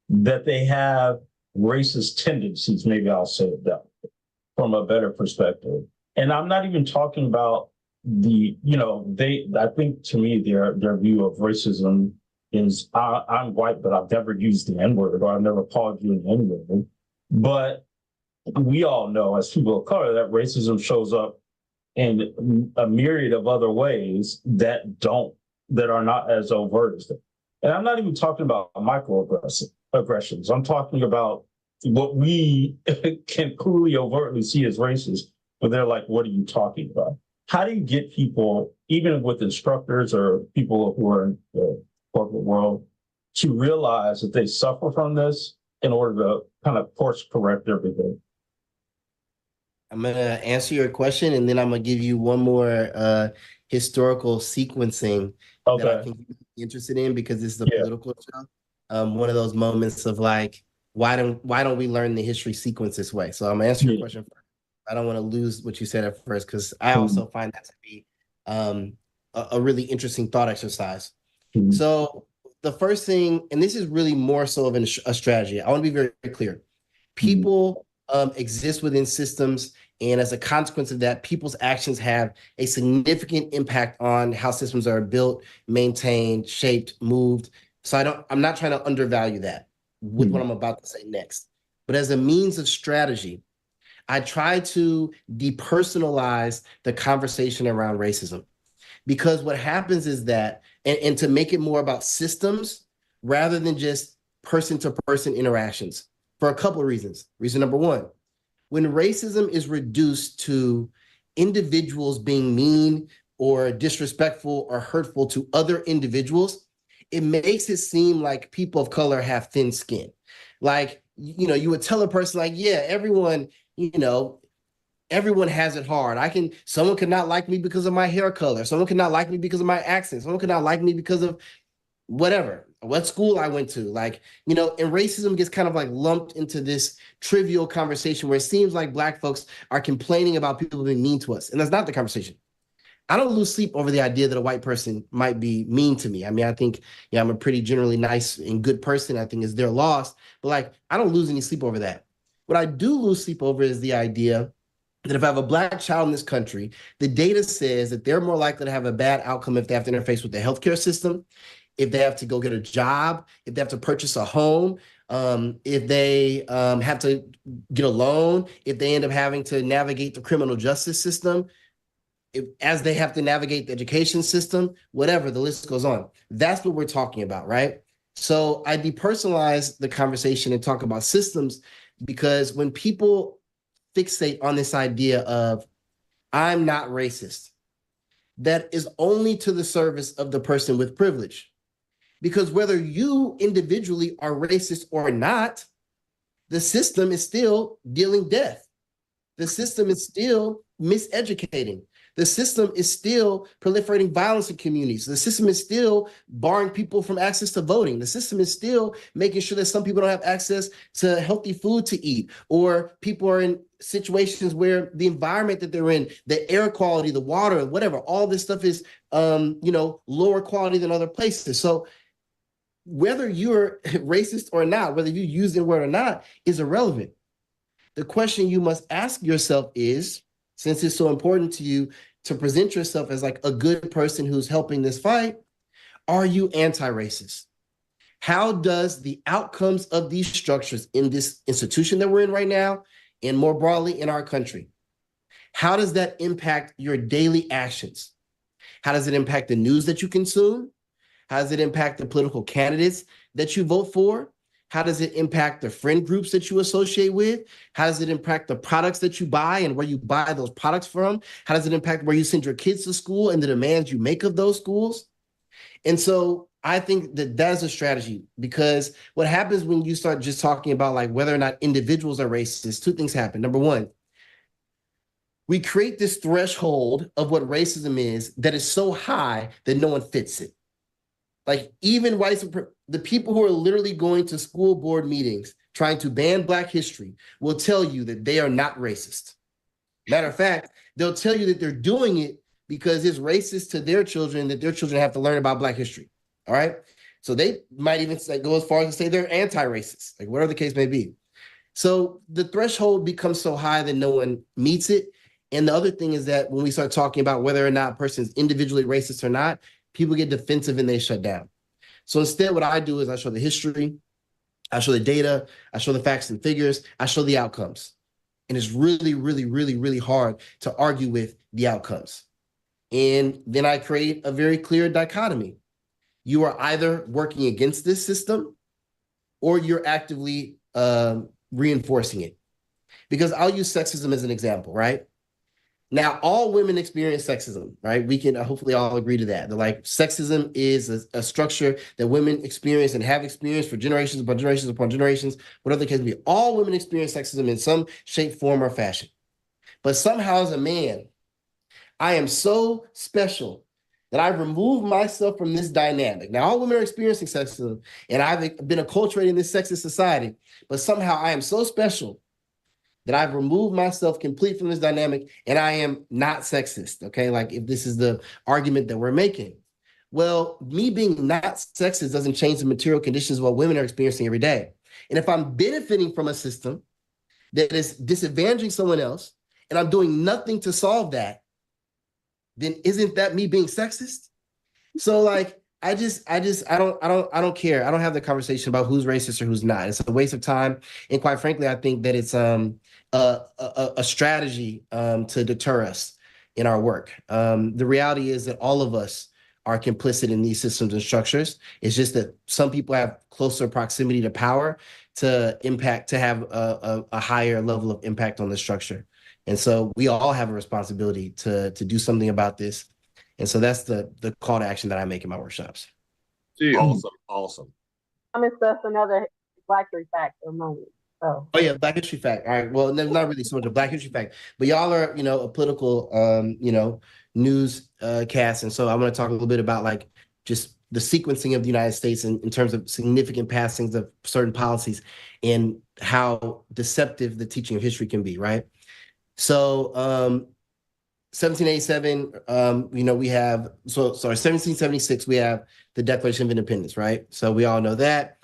that they have racist tendencies? Maybe I'll say it that way, from a better perspective. And I'm not even talking about I think to me, their view of racism is, I'm white, but I've never used the N-word, or I've never called you an N-word. But we all know, as people of color, that racism shows up in a myriad of other ways that are not as overt as that. And I'm not even talking about microaggressions. I'm talking about what we can clearly overtly see as racist, but they're like, what are you talking about? How do you get people, even with instructors or people who are in the corporate world, to realize that they suffer from this in order to kind of course correct everything? I'm going to answer your question, and then I'm going to give you one more historical sequencing that I think you're interested in, because this is a political show. One of those moments of like, why don't we learn the history sequence this way? So I'm going to answer your question first. I don't want to lose what you said at first, because I also find that to be a really interesting thought exercise. So the first thing, and this is really more so of a strategy, I want to be very, very clear. People exist within systems, and as a consequence of that, people's actions have a significant impact on how systems are built, maintained, shaped, moved. So I'm not trying to undervalue that with what I'm about to say next. But as a means of strategy, I try to depersonalize the conversation around racism, because what happens is that, and to make it more about systems rather than just person-to-person interactions, for a couple of reasons. Reason number one, when racism is reduced to individuals being mean or disrespectful or hurtful to other individuals, it makes it seem like people of color have thin skin. Like, you would tell a person like, yeah, everyone has it hard. Someone could not like me because of my hair color. Someone could not like me because of my accent. Someone could not like me because of whatever, what school I went to. Like, and racism gets kind of like lumped into this trivial conversation where it seems like Black folks are complaining about people being mean to us. And that's not the conversation. I don't lose sleep over the idea that a white person might be mean to me. I mean, I think, I'm a pretty generally nice and good person. I think it's their loss, but like, I don't lose any sleep over that. What I do lose sleep over is the idea that if I have a Black child in this country, the data says that they're more likely to have a bad outcome if they have to interface with the healthcare system, if they have to go get a job, if they have to purchase a home, if they have to get a loan, if they end up having to navigate the criminal justice system, as they have to navigate the education system, whatever, the list goes on. That's what we're talking about, right? So I depersonalize the conversation and talk about systems, because when people fixate on this idea of I'm not racist, that is only to the service of the person with privilege. Because whether you individually are racist or not, the system is still dealing death. The system is still miseducating. The system is still proliferating violence in communities. The system is still barring people from access to voting. The system is still making sure that some people don't have access to healthy food to eat, or people are in situations where the environment that they're in, the air quality, the water, whatever, all this stuff is, lower quality than other places. So whether you're racist or not, whether you use the word or not, is irrelevant. The question you must ask yourself is, since it's so important to you to present yourself as like a good person who's helping this fight, are you anti-racist? How does the outcomes of these structures in this institution that we're in right now, and more broadly in our country, how does that impact your daily actions? How does it impact the news that you consume? How does it impact the political candidates that you vote for? How does it impact the friend groups that you associate with? How does it impact the products that you buy and where you buy those products from? How does it impact where you send your kids to school and the demands you make of those schools? And so I think that that's a strategy, because what happens when you start just talking about like whether or not individuals are racist, two things happen. Number one, we create this threshold of what racism is that is so high that no one fits it. Like even the people who are literally going to school board meetings trying to ban Black history will tell you that they are not racist. Matter of fact, they'll tell you that they're doing it because it's racist to their children that their children have to learn about Black history. All right. So they might even go as far as to say they're anti-racist, like whatever the case may be. So the threshold becomes so high that no one meets it. And the other thing is that when we start talking about whether or not a person is individually racist or not, people get defensive and they shut down. So instead, what I do is I show the history, I show the data, I show the facts and figures, I show the outcomes. And it's really, really, really, really hard to argue with the outcomes. And then I create a very clear dichotomy. You are either working against this system or you're actively reinforcing it. Because I'll use sexism as an example, right? Now, all women experience sexism, right? We can hopefully all agree to that. Like sexism is a structure that women experience and have experienced for generations upon generations upon generations, whatever the case may be. All women experience sexism in some shape, form, or fashion. But somehow as a man, I am so special that I've removed myself from this dynamic. Now, all women are experiencing sexism, and I've been acculturated in this sexist society, but somehow I am so special that I've removed myself complete from this dynamic, and I am not sexist, okay? Like if this is the argument that we're making. Well, me being not sexist doesn't change the material conditions of what women are experiencing every day. And if I'm benefiting from a system that is disadvantaging someone else, and I'm doing nothing to solve that, then isn't that me being sexist? So like, I don't care. I don't have the conversation about who's racist or who's not. It's a waste of time. And quite frankly, I think that it's a strategy to deter us in our work. The reality is that all of us are complicit in these systems and structures. It's just that some people have closer proximity to power to have a higher level of impact on the structure. And so we all have a responsibility to do something about this. And so that's the call to action that I make in my workshops. Awesome. I mean, that's another Black History fact or moment. Oh yeah, Black History fact. All right. Well, there's not really so much a Black History fact, but y'all are, a political, news cast. And so I want to talk a little bit about like just the sequencing of the United States in terms of significant passings of certain policies and how deceptive the teaching of history can be, right? So 1787, we have, 1776, we have the Declaration of Independence, right? So we all know that.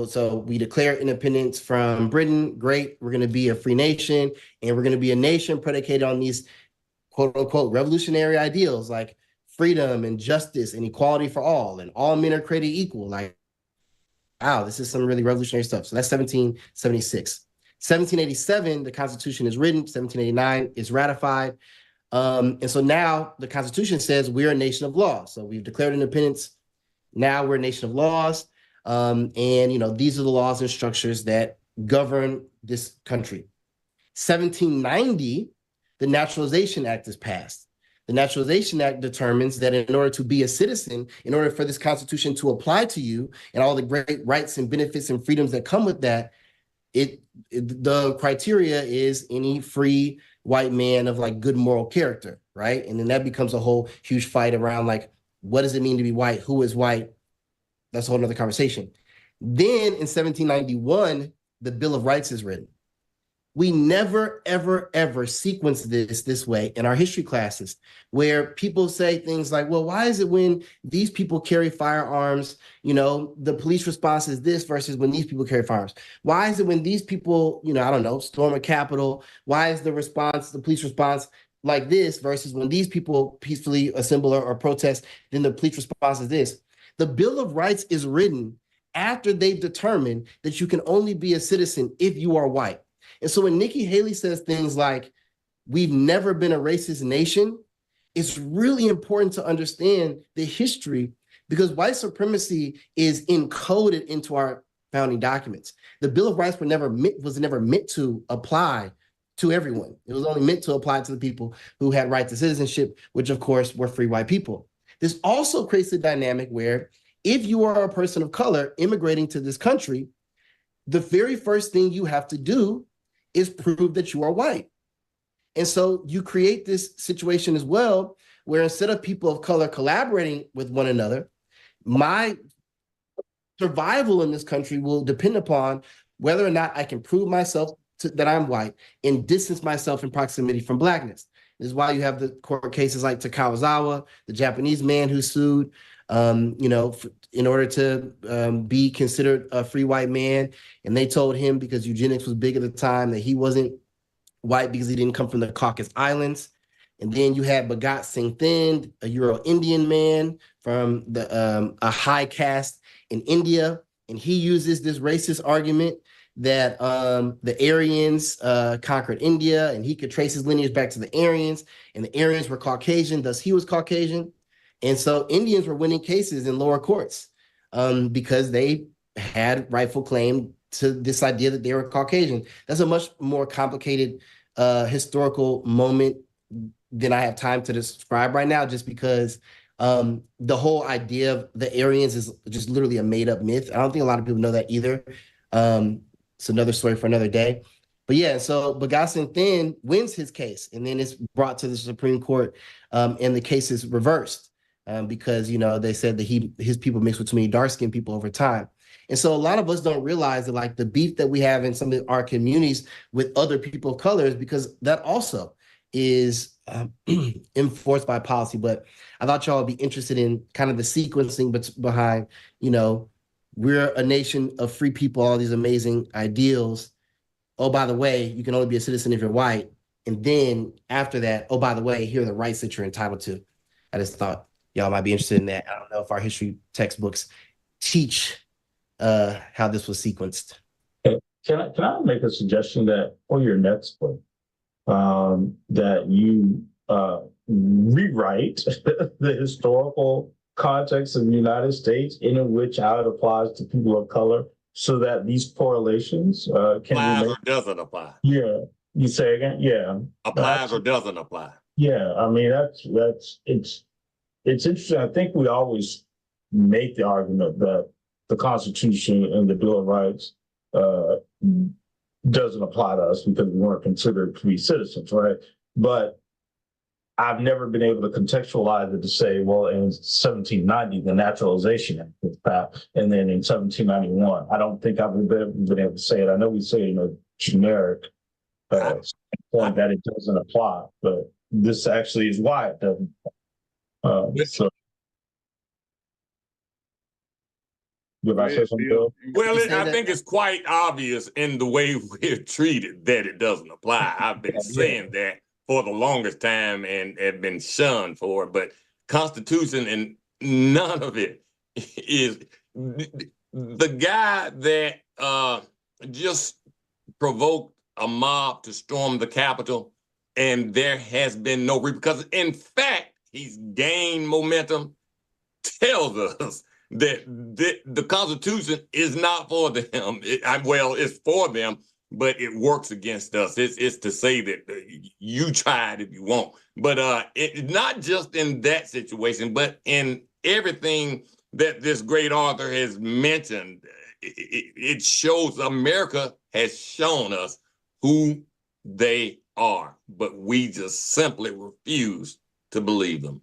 So we declare independence from Britain. Great. We're going to be a free nation, and we're going to be a nation predicated on these quote unquote revolutionary ideals like freedom and justice and equality for all men are created equal. Like, wow, this is some really revolutionary stuff. So that's 1776. 1787, the Constitution is written. 1789 is ratified. And so now the Constitution says we're a nation of law. So we've declared independence. Now we're a nation of laws. And, these are the laws and structures that govern this country. 1790, the Naturalization Act is passed. The Naturalization Act determines that in order to be a citizen, in order for this Constitution to apply to you and all the great rights and benefits and freedoms that come with that, the criteria is any free white man of like good moral character, right? And then that becomes a whole huge fight around like, what does it mean to be white? Who is white? That's a whole nother conversation. Then in 1791, the Bill of Rights is written. We never, ever, ever sequence this way in our history classes, where people say things like, well, why is it when these people carry firearms, the police response is this versus when these people carry firearms? Why is it when these people, storm a Capitol, why is the police response like this versus when these people peacefully assemble or protest, then the police response is this? The Bill of Rights is written after they've determined that you can only be a citizen if you are white. And so when Nikki Haley says things like, we've never been a racist nation, it's really important to understand the history because white supremacy is encoded into our founding documents. The Bill of Rights was never meant to apply to everyone. It was only meant to apply to the people who had right to citizenship, which of course were free white people. This also creates a dynamic where if you are a person of color immigrating to this country, the very first thing you have to do is prove that you are white. And so you create this situation as well, where instead of people of color collaborating with one another, my survival in this country will depend upon whether or not I can prove myself that I'm white and distance myself in proximity from blackness. This is why you have the court cases like Takawazawa, the Japanese man who sued, in order to be considered a free white man. And they told him, because eugenics was big at the time, that he wasn't white because he didn't come from the Caucasus Islands. And then you had Bhagat Singh Thind, a Euro-Indian man from a high caste in India. And he uses this racist argument that the Aryans conquered India, and he could trace his lineage back to the Aryans, and the Aryans were Caucasian, thus he was Caucasian. And so Indians were winning cases in lower courts because they had rightful claim to this idea that they were Caucasian. That's a much more complicated historical moment than I have time to describe right now, just because the whole idea of the Aryans is just literally a made-up myth. I don't think a lot of people know that either. It's another story for another day. But yeah, so Bhagat Singh Thind wins his case, and then it's brought to the Supreme Court, and the case is reversed because they said that his people mixed with too many dark-skinned people over time. And so a lot of us don't realize that like the beef that we have in some of our communities with other people of color is because that also is enforced by policy. But I thought y'all would be interested in kind of the sequencing behind, we're a nation of free people, all these amazing ideals. Oh, by the way, you can only be a citizen if you're white. And then after that, oh, by the way, here are the rights that you're entitled to. I just thought y'all might be interested in that. I don't know if our history textbooks teach how this was sequenced. Can I make a suggestion that for your next book, that you rewrite the historical context of the United States in which how it applies to people of color, so that these correlations can applies be made. Or doesn't apply. Yeah, you say again. Yeah, applies or doesn't apply. Yeah, I mean it's interesting. I think we always make the argument that the Constitution and the Bill of Rights doesn't apply to us because we weren't considered to be citizens, right? But I've never been able to contextualize it to say, well, in 1790, the Naturalization Act was passed, and then in 1791, I don't think I've been able to say it. I know we say it in a generic point that it doesn't apply, but this actually is why it doesn't. So, If I say something, Bill? Well, say I that- think it's quite obvious in the way we're treated that it doesn't apply. I've been saying that for the longest time and have been shunned for it, but Constitution and none of it is the guy that just provoked a mob to storm the Capitol, and there has been no repercussions. In fact, he's gained momentum, tells us that the Constitution is not for them. It's for them, but it works against us. It's to say that you tried if you want. But it not just in that situation, but in everything that this great author has mentioned, it shows America has shown us who they are, but we just simply refuse to believe them.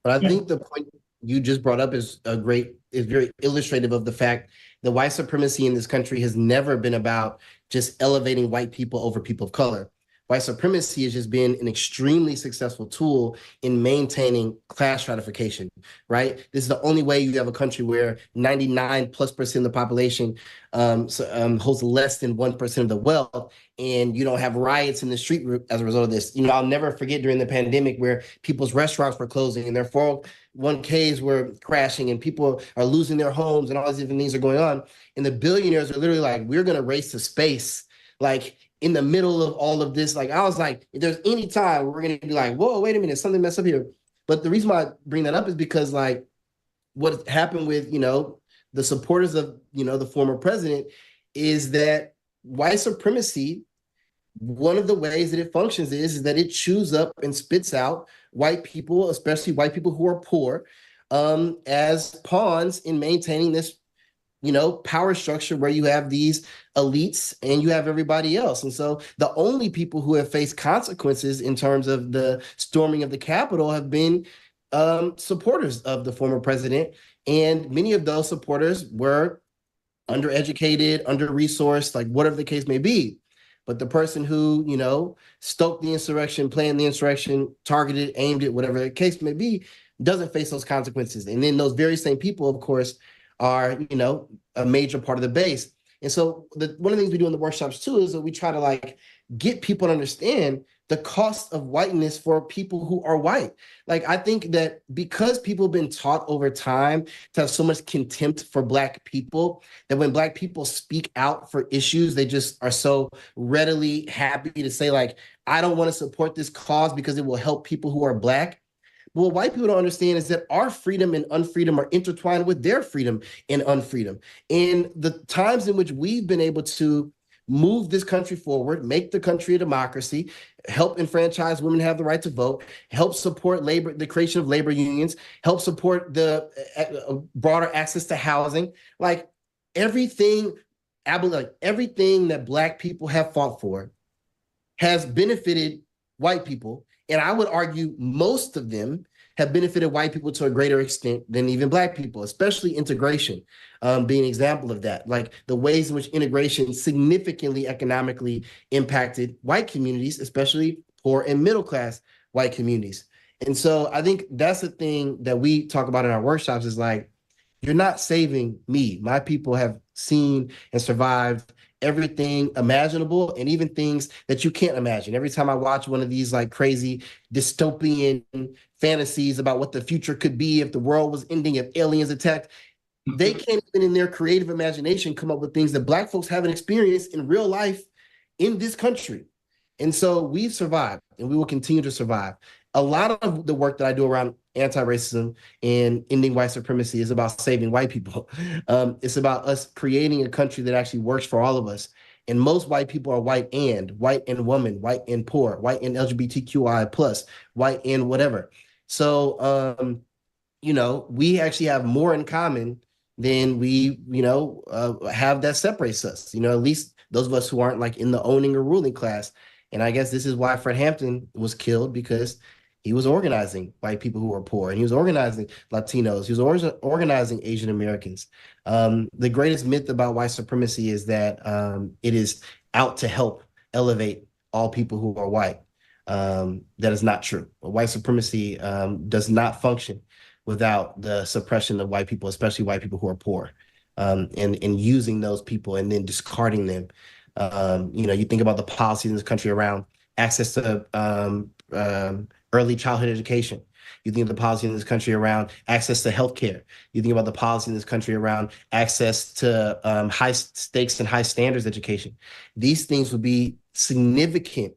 But I think the point you just brought up is very illustrative of the fact that white supremacy in this country has never been about just elevating white people over people of color. White supremacy has just been an extremely successful tool in maintaining class stratification, right? This is the only way you have a country where 99+% of the population holds less than 1% of the wealth, and you don't have riots in the street as a result of this. I'll never forget during the pandemic where people's restaurants were closing and their 401ks were crashing and people are losing their homes and all these different things are going on. And the billionaires are literally like, we're going to race to space. Like, in the middle of all of this, like I was like, if there's any time we're gonna be like, whoa, wait a minute, something messed up here. But the reason why I bring that up is because like what happened with the supporters of the former president is that white supremacy, one of the ways that it functions is that it chews up and spits out white people, especially white people who are poor, as pawns in maintaining this power structure where you have these elites and you have everybody else. And so the only people who have faced consequences in terms of the storming of the Capitol have been supporters of the former president. And many of those supporters were undereducated, under-resourced, like whatever the case may be. But the person who, stoked the insurrection, planned the insurrection, targeted, aimed it, whatever the case may be, doesn't face those consequences. And then those very same people, of course, are, a major part of the base. And so one of the things we do in the workshops too is that we try to like get people to understand the cost of whiteness for people who are white. Like, I think that because people have been taught over time to have so much contempt for Black people, that when Black people speak out for issues, they just are so readily happy to say like, I don't want to support this cause because it will help people who are Black. But what white people don't understand is that our freedom and unfreedom are intertwined with their freedom and unfreedom. And the times in which we've been able to move this country forward, make the country a democracy, help enfranchise women have the right to vote, help support labor, the creation of labor unions, help support the broader access to housing, like everything that Black people have fought for has benefited white people. And I would argue most of them have benefited white people to a greater extent than even Black people, especially integration being an example of that. Like the ways in which integration significantly economically impacted white communities, especially poor and middle-class white communities. And so I think that's the thing that we talk about in our workshops is like, you're not saving me. My people have seen and survived everything imaginable and even things that you can't imagine. Every time I watch one of these like crazy dystopian fantasies about what the future could be if the world was ending, if aliens attacked, they can't even in their creative imagination come up with things that Black folks haven't experienced in real life in this country. And so we've survived and we will continue to survive. A lot of the work that I do around anti-racism and ending white supremacy is about saving white people. It's about us creating a country that actually works for all of us. And most white people are white and woman, white and poor, white and LGBTQI plus, white and whatever. So, we actually have more in common than we, have that separates us, at least those of us who aren't like in the owning or ruling class. And I guess this is why Fred Hampton was killed, because he was organizing white people who were poor, and he was organizing Latinos. He was organizing Asian Americans. The greatest myth about white supremacy is that it is out to help elevate all people who are white. That is not true. White supremacy does not function without the suppression of white people, especially white people who are poor. and using those people and then discarding them. You think about the policies in this country around access to early childhood education. You think of the policy in this country around access to healthcare. You think about the policy in this country around access to high stakes and high standards education. These things would be significant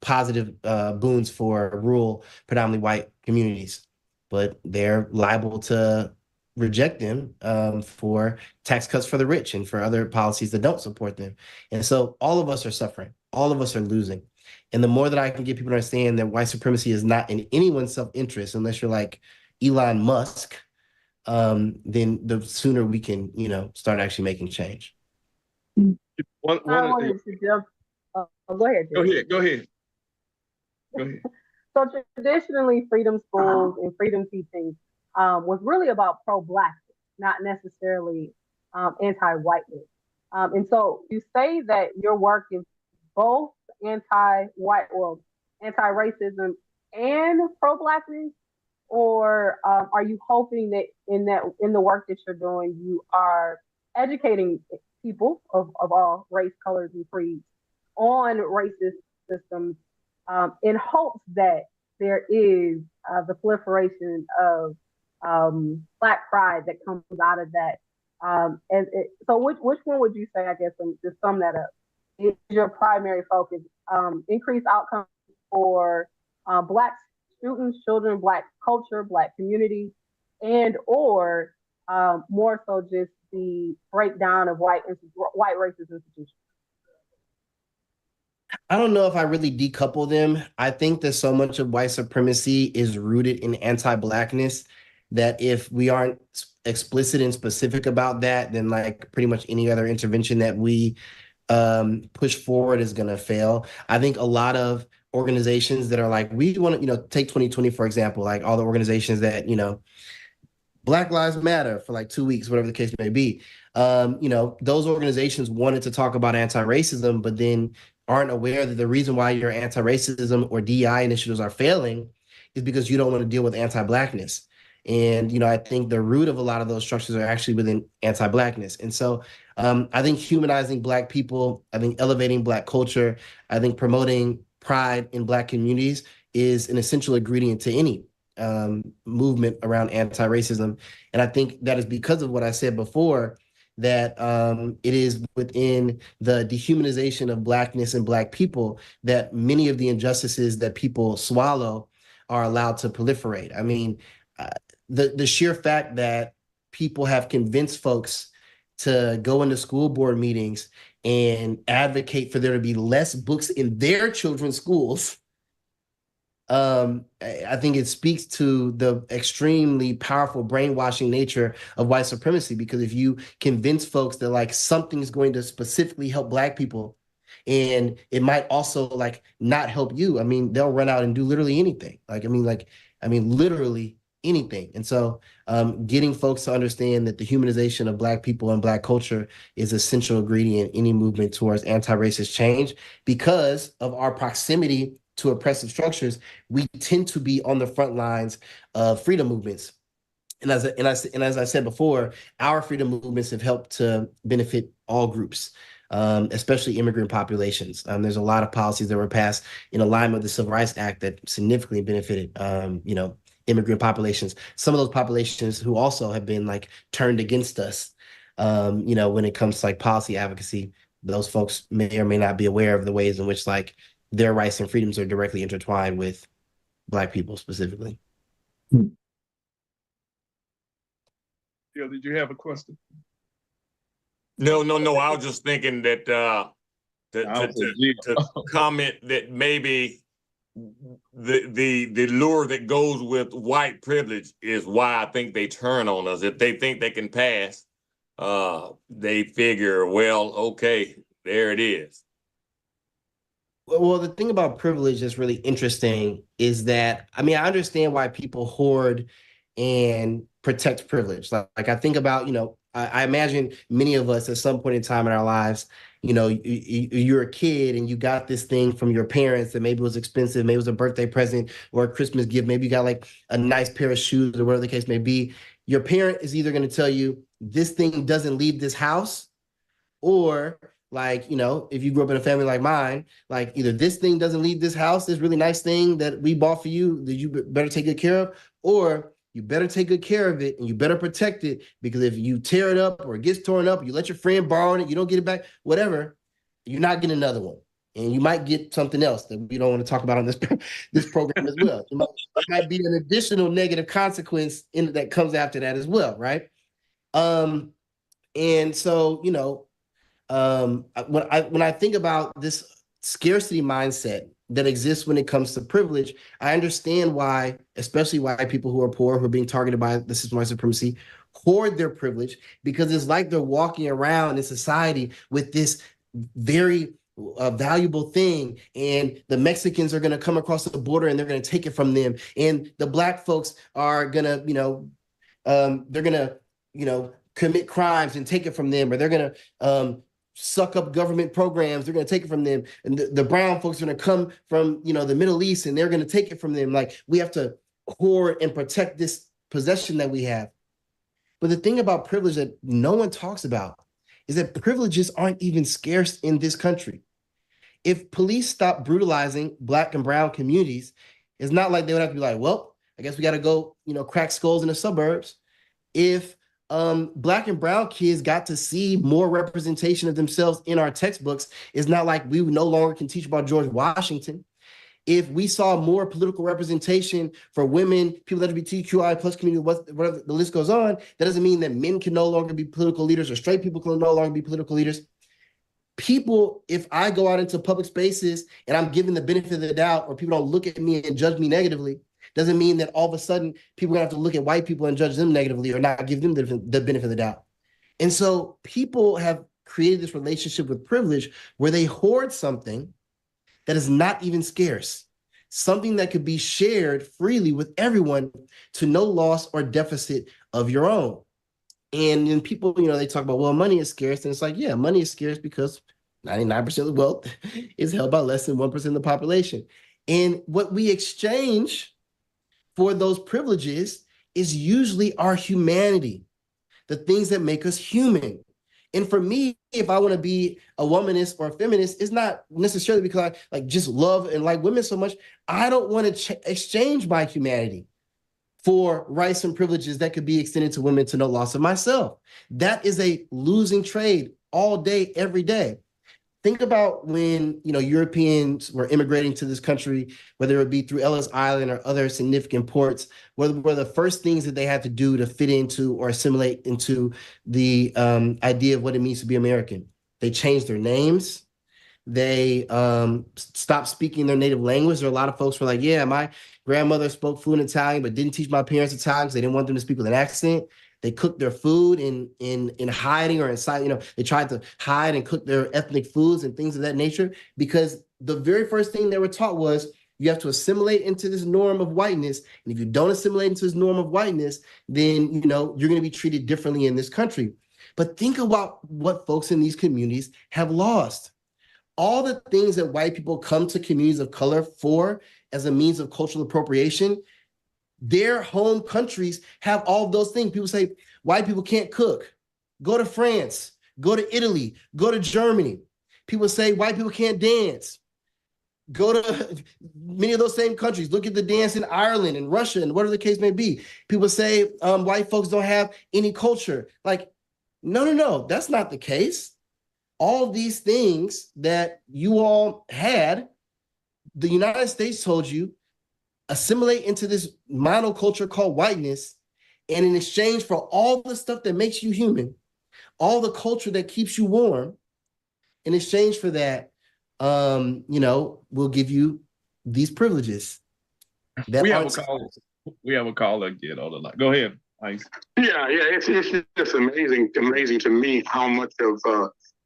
positive boons for rural, predominantly white communities, but they're liable to reject them for tax cuts for the rich and for other policies that don't support them. And so all of us are suffering. All of us are losing. And the more that I can get people to understand that white supremacy is not in anyone's self-interest, unless you're like Elon Musk, then the sooner we can, start actually making change. I wanted to jump. Go ahead. Go ahead. So traditionally, freedom schools and freedom teaching was really about pro-blackness, not necessarily anti-whiteness. And so you say that your work is both anti-racism and pro-blackness, or are you hoping that in the work that you're doing, you are educating people of all race, colors, and creeds on racist systems in hopes that there is the proliferation of Black pride that comes out of that? So which one would you say, I guess, to sum that up, is your primary focus? Increase outcomes for Black students, children, Black culture, Black community, and or more so just the breakdown of white racist institutions? I don't know if I really decouple them. I think that so much of white supremacy is rooted in anti-Blackness that if we aren't explicit and specific about that, then like pretty much any other intervention that we push forward is going to fail. I think a lot of organizations that are like, we want to, take 2020, for example, like all the organizations that, Black Lives Matter for like 2 weeks, whatever the case may be. Those organizations wanted to talk about anti-racism, but then aren't aware that the reason why your anti-racism or DEI initiatives are failing is because you don't want to deal with anti-Blackness. And, I think the root of a lot of those structures are actually within anti-Blackness. And so I think humanizing Black people, I think elevating Black culture, I think promoting pride in Black communities is an essential ingredient to any movement around anti-racism. And I think that is because of what I said before, that it is within the dehumanization of Blackness and Black people that many of the injustices that people swallow are allowed to proliferate. I mean, the sheer fact that people have convinced folks to go into school board meetings and advocate for there to be less books in their children's schools, I think it speaks to the extremely powerful brainwashing nature of white supremacy, because if you convince folks that like something's going to specifically help Black people and it might also like not help you, I mean, they'll run out and do literally anything. Literally anything. And so getting folks to understand that the humanization of Black people and Black culture is an essential ingredient in any movement towards anti-racist change. Because of our proximity to oppressive structures, we tend to be on the front lines of freedom movements. And as I said before, our freedom movements have helped to benefit all groups, especially immigrant populations. There's a lot of policies that were passed in alignment with the Civil Rights Act that significantly benefited, immigrant populations. Some of those populations who also have been like turned against us, when it comes to like policy advocacy. Those folks may or may not be aware of the ways in which like their rights and freedoms are directly intertwined with Black people specifically. Yeah, did you have a question? No. I was just thinking that to comment that maybe the lure that goes with white privilege is why I think they turn on us. If they think they can pass, they figure, well, okay, there it is. Well, the thing about privilege that's really interesting is that, I mean, I understand why people hoard and protect privilege. Like I think about, I imagine many of us at some point in time in our lives, you're a kid and you got this thing from your parents that maybe was expensive, maybe it was a birthday present or a Christmas gift, maybe you got like a nice pair of shoes or whatever the case may be. Your parent is either going to tell you, this thing doesn't leave this house, or like, you know, if you grew up in a family like mine, like either this thing doesn't leave this house, this really nice thing that we bought for you that you better take good care of, or you better take good care of it and you better protect it, because if you tear it up or it gets torn up, you let your friend borrow it, you don't get it back, whatever, you're not getting another one. And you might get something else that we don't want to talk about on this program as well. It might be an additional negative consequence that comes after that as well, right? And so, you know, when I think about this scarcity mindset that exists when it comes to privilege, I understand why, especially why people who are poor, who are being targeted by the system of white supremacy, hoard their privilege, because it's like they're walking around in society with this very valuable thing, and the Mexicans are going to come across the border and they're going to take it from them, and the Black folks are going to, you know, they're going to, you know, commit crimes and take it from them, or they're going to suck up government programs, they're going to take it from them, and the brown folks are going to come from, you know, the Middle East, and they're going to take it from them. Like, we have to hoard and protect this possession that we have. But the thing about privilege that no one talks about is that privileges aren't even scarce in this country. If police stop brutalizing Black and brown communities, it's not like they would have to be like, well, I guess we got to go, you know, crack skulls in the suburbs. If Black and brown kids got to see more representation of themselves in our textbooks, it's not like we no longer can teach about George Washington. If we saw more political representation for women, people LGBTQI plus community, whatever the list goes on, that doesn't mean that men can no longer be political leaders or straight people can no longer be political leaders. People, if I go out into public spaces and I'm given the benefit of the doubt, or people don't look at me and judge me negatively, doesn't mean that all of a sudden people are gonna have to look at white people and judge them negatively or not give them the benefit of the doubt. And so people have created this relationship with privilege where they hoard something that is not even scarce, something that could be shared freely with everyone to no loss or deficit of your own. And then people, you know, they talk about, well, money is scarce. And it's like, yeah, money is scarce because 99% of the wealth is held by less than 1% of the population. And what we exchange for those privileges is usually our humanity, the things that make us human. And for me, if I want to be a womanist or a feminist, it's not necessarily because I like just love and like women so much. I don't want to exchange my humanity for rights and privileges that could be extended to women to no loss of myself. That is a losing trade all day, every day. Think about when, you know, Europeans were immigrating to this country, whether it be through Ellis Island or other significant ports, what were the first things that they had to do to fit into or assimilate into the idea of what it means to be American? They changed their names. They stopped speaking their native language. There are a lot of folks who were like, yeah, my grandmother spoke fluent Italian, but didn't teach my parents Italian because they didn't want them to speak with an accent. They cooked their food in hiding or inside, you know, they tried to hide and cook their ethnic foods and things of that nature, because the very first thing they were taught was you have to assimilate into this norm of whiteness. And if you don't assimilate into this norm of whiteness, then, you know, you're going to be treated differently in this country. But think about what folks in these communities have lost. All the things that white people come to communities of color for as a means of cultural appropriation, their home countries have all of those things. People say white people can't cook. Go to France, go to Italy, go to Germany. People say white people can't dance. Go to many of those same countries. Look at the dance in Ireland and Russia and whatever the case may be. People say white folks don't have any culture. Like, no, that's not the case. All of these things that you all had, the United States told you, assimilate into this monoculture called whiteness, and in exchange for all the stuff that makes you human, all the culture that keeps you warm, in exchange for that, you know, we'll give you these privileges. We have a caller again on the line. Go ahead, Ice. Yeah, it's just amazing to me how much of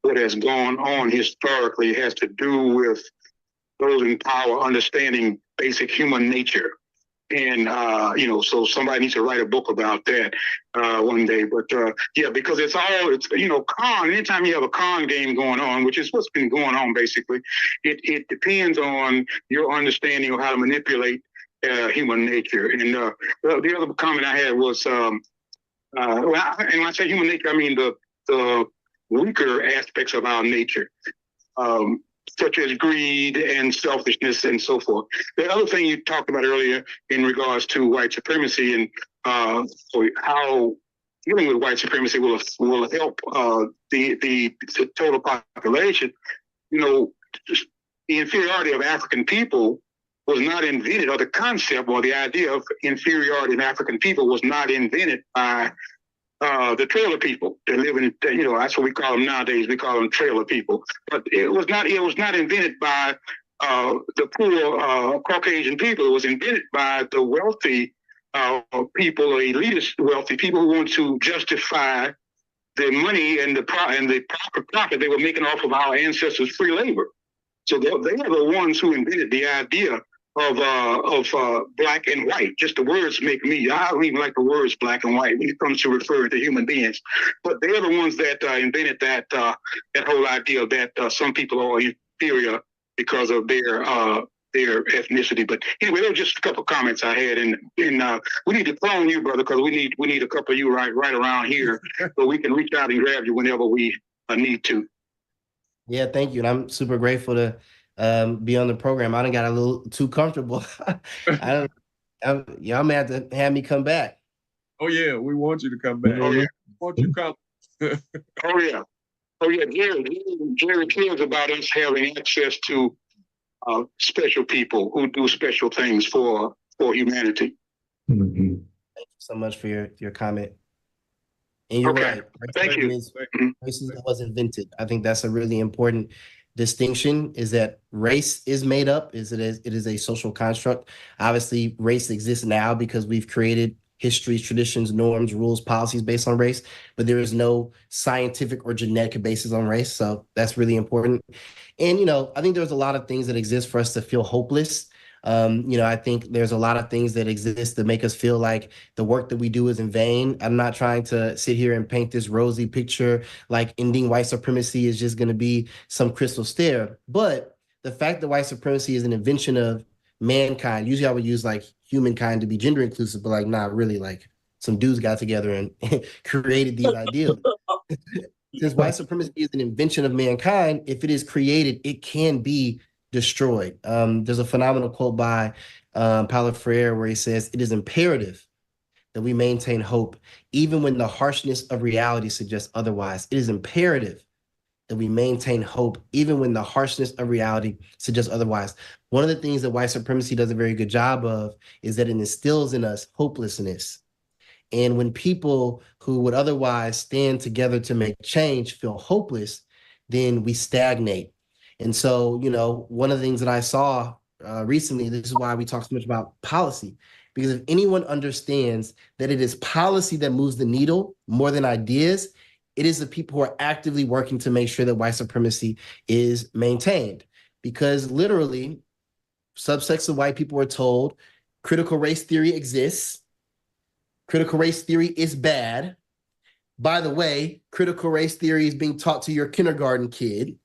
what has gone on historically has to do with those in power understanding basic human nature. And, you know, so somebody needs to write a book about that one day. But, yeah, because it's, you know, con, anytime you have a con game going on, which is what's been going on, basically, it depends on your understanding of how to manipulate human nature. And the other comment I had was and when I say human nature, I mean the weaker aspects of our nature, such as greed and selfishness and so forth. The other thing you talked about earlier in regards to white supremacy and how dealing with white supremacy will help the total population. You know, the inferiority of African people was not invented, or the concept or the idea of inferiority in African people was not invented by the trailer people that live in, that's what we call them nowadays. We call them trailer people. But it was not invented by the poor Caucasian people. It was invented by the wealthy people, or elitist wealthy people who want to justify the money and the profit they were making off of our ancestors' free labor. So they are the ones who invented the idea of black and white. Just the words make me, I don't even like the words black and white when it comes to referring to human beings. But they are the ones that invented that whole idea that some people are inferior because of their ethnicity. But anyway, those are just a couple of comments I had, and we need to clone you, brother, because we need a couple of you right around here so we can reach out and grab you whenever we need to. Yeah, thank you, and I'm super grateful to be on the program. I done got a little too comfortable. Y'all may have to have me come back. Oh yeah, we want you to come back. Oh yeah, we want you to come. Oh yeah. Jerry cares about us having access to special people who do special things for humanity. Thank you so much for your comment. And you're right. Thank you. Racism was invented. I think that's a really important distinction, is that race is made up, it is a social construct. Obviously, race exists now because we've created histories, traditions, norms, rules, policies based on race, but there is no scientific or genetic basis on race. So that's really important. And, I think there's a lot of things that exist for us to feel hopeless. I think there's a lot of things that exist that make us feel like the work that we do is in vain. I'm not trying to sit here and paint this rosy picture like ending white supremacy is just going to be some crystal stair. But the fact that white supremacy is an invention of mankind, usually I would use like humankind to be gender inclusive, but like not really, like some dudes got together and created these ideas. Since white supremacy is an invention of mankind, if it is created, it can be destroyed. There's a phenomenal quote by Paulo Freire where he says, "It is imperative that we maintain hope, even when the harshness of reality suggests otherwise." It is imperative that we maintain hope, even when the harshness of reality suggests otherwise. One of the things that white supremacy does a very good job of is that it instills in us hopelessness. And when people who would otherwise stand together to make change feel hopeless, then we stagnate. And so, one of the things that I saw recently, this is why we talk so much about policy, because if anyone understands that it is policy that moves the needle more than ideas, it is the people who are actively working to make sure that white supremacy is maintained. Because literally, subsects of white people are told critical race theory exists. Critical race theory is bad. By the way, critical race theory is being taught to your kindergarten kid.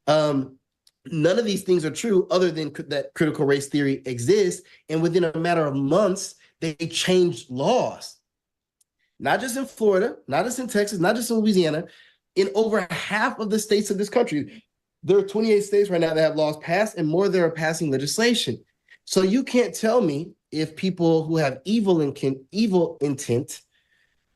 None of these things are true other than that critical race theory exists. And within a matter of months, they changed laws. Not just in Florida, not just in Texas, not just in Louisiana, in over half of the states of this country. There are 28 states right now that have laws passed, and more that are passing legislation. So you can't tell me if people who have evil intent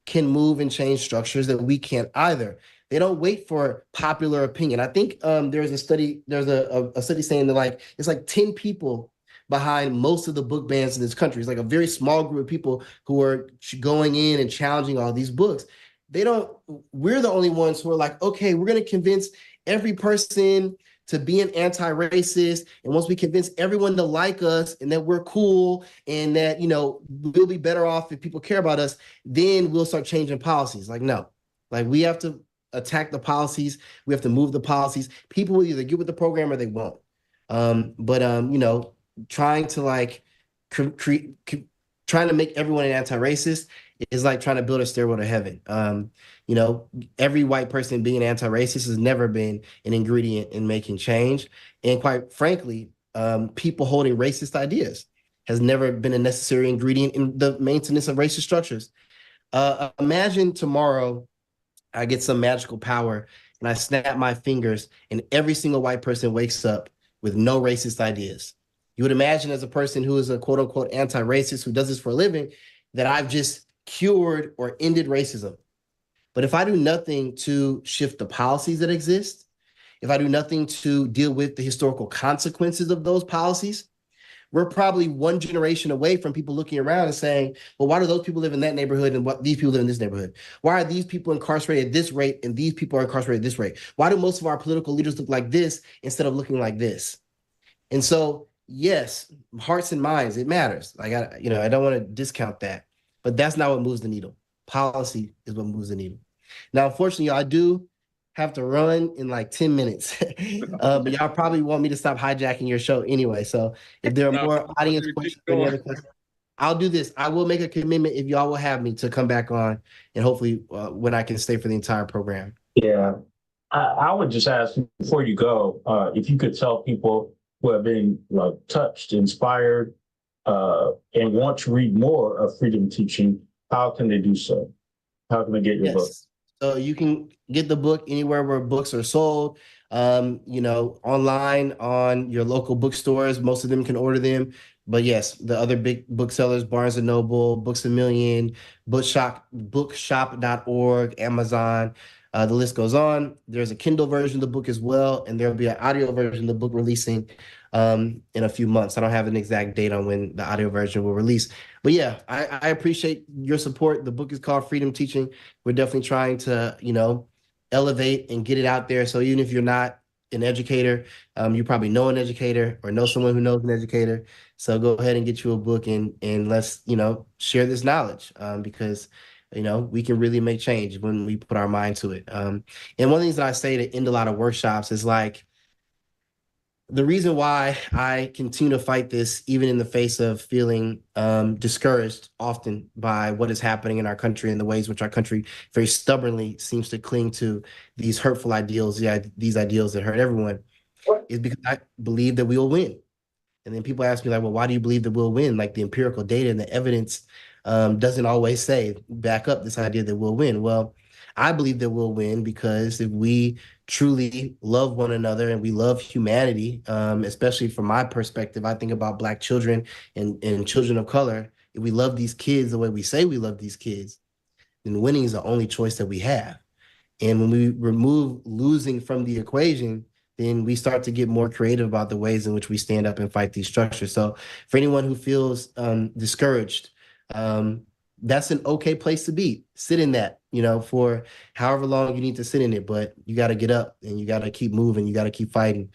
can move and change structures, that we can't either. They don't wait for popular opinion. I think there's a study saying that it's like 10 people behind most of the book bans in this country. It's like a very small group of people who are going in and challenging all these books. We're the only ones who are like, okay, we're going to convince every person to be an anti-racist. And once we convince everyone to like us and that we're cool and that, we'll be better off if people care about us, then we'll start changing policies. Like, no, we have to attack the policies. We have to move the policies. People will either get with the program or they won't. Trying to make everyone an anti-racist is like trying to build a stairwell to heaven. Every white person being anti-racist has never been an ingredient in making change. And quite frankly, people holding racist ideas has never been a necessary ingredient in the maintenance of racist structures. Imagine tomorrow I get some magical power and I snap my fingers and every single white person wakes up with no racist ideas. You would imagine, as a person who is a quote unquote anti-racist who does this for a living, that I've just cured or ended racism. But if I do nothing to shift the policies that exist, if I do nothing to deal with the historical consequences of those policies, we're probably one generation away from people looking around and saying, well, why do those people live in that neighborhood and what these people live in this neighborhood? Why are these people incarcerated at this rate and these people are incarcerated at this rate? Why do most of our political leaders look like this instead of looking like this? And so, yes, hearts and minds, it matters. Like, I don't want to discount that, but that's not what moves the needle. Policy is what moves the needle. Now, unfortunately, I do have to run in like 10 minutes. But y'all probably want me to stop hijacking your show anyway. So if there are more audience questions or any other questions, I'll do this. I will make a commitment if y'all will have me to come back on, and hopefully when I can stay for the entire program. Yeah. I would just ask before you go, if you could tell people who have been touched, inspired, and want to read more of Freedom Teaching, how can they do so? How can they get your book? So you can get the book anywhere where books are sold, online on your local bookstores. Most of them can order them. But yes, the other big booksellers, Barnes & Noble, Books A Million, bookshop.org, Amazon, the list goes on. There's a Kindle version of the book as well, and there'll be an audio version of the book releasing in a few months. I don't have an exact date on when the audio version will release. But yeah, I appreciate your support. The book is called Freedom Teaching. We're definitely trying to, elevate and get it out there. So even if you're not an educator, you probably know an educator or know someone who knows an educator. So go ahead and get you a book and let's, share this knowledge because, we can really make change when we put our mind to it. And one of the things that I say to end a lot of workshops is like, the reason why I continue to fight this, even in the face of feeling discouraged often by what is happening in our country and the ways which our country very stubbornly seems to cling to these hurtful ideals, these ideals that hurt everyone, is because I believe that we will win. And then people ask me like, well, why do you believe that we'll win? Like the empirical data and the evidence doesn't always back up this idea that we'll win. Well, I believe that we'll win because if we truly love one another and we love humanity, especially from my perspective, I think about Black children and children of color. If we love these kids the way we say we love these kids, then winning is the only choice that we have. And when we remove losing from the equation, then we start to get more creative about the ways in which we stand up and fight these structures. So for anyone who feels discouraged, that's an okay place to be. Sit in that, for however long you need to sit in it, but you got to get up and you got to keep moving. You got to keep fighting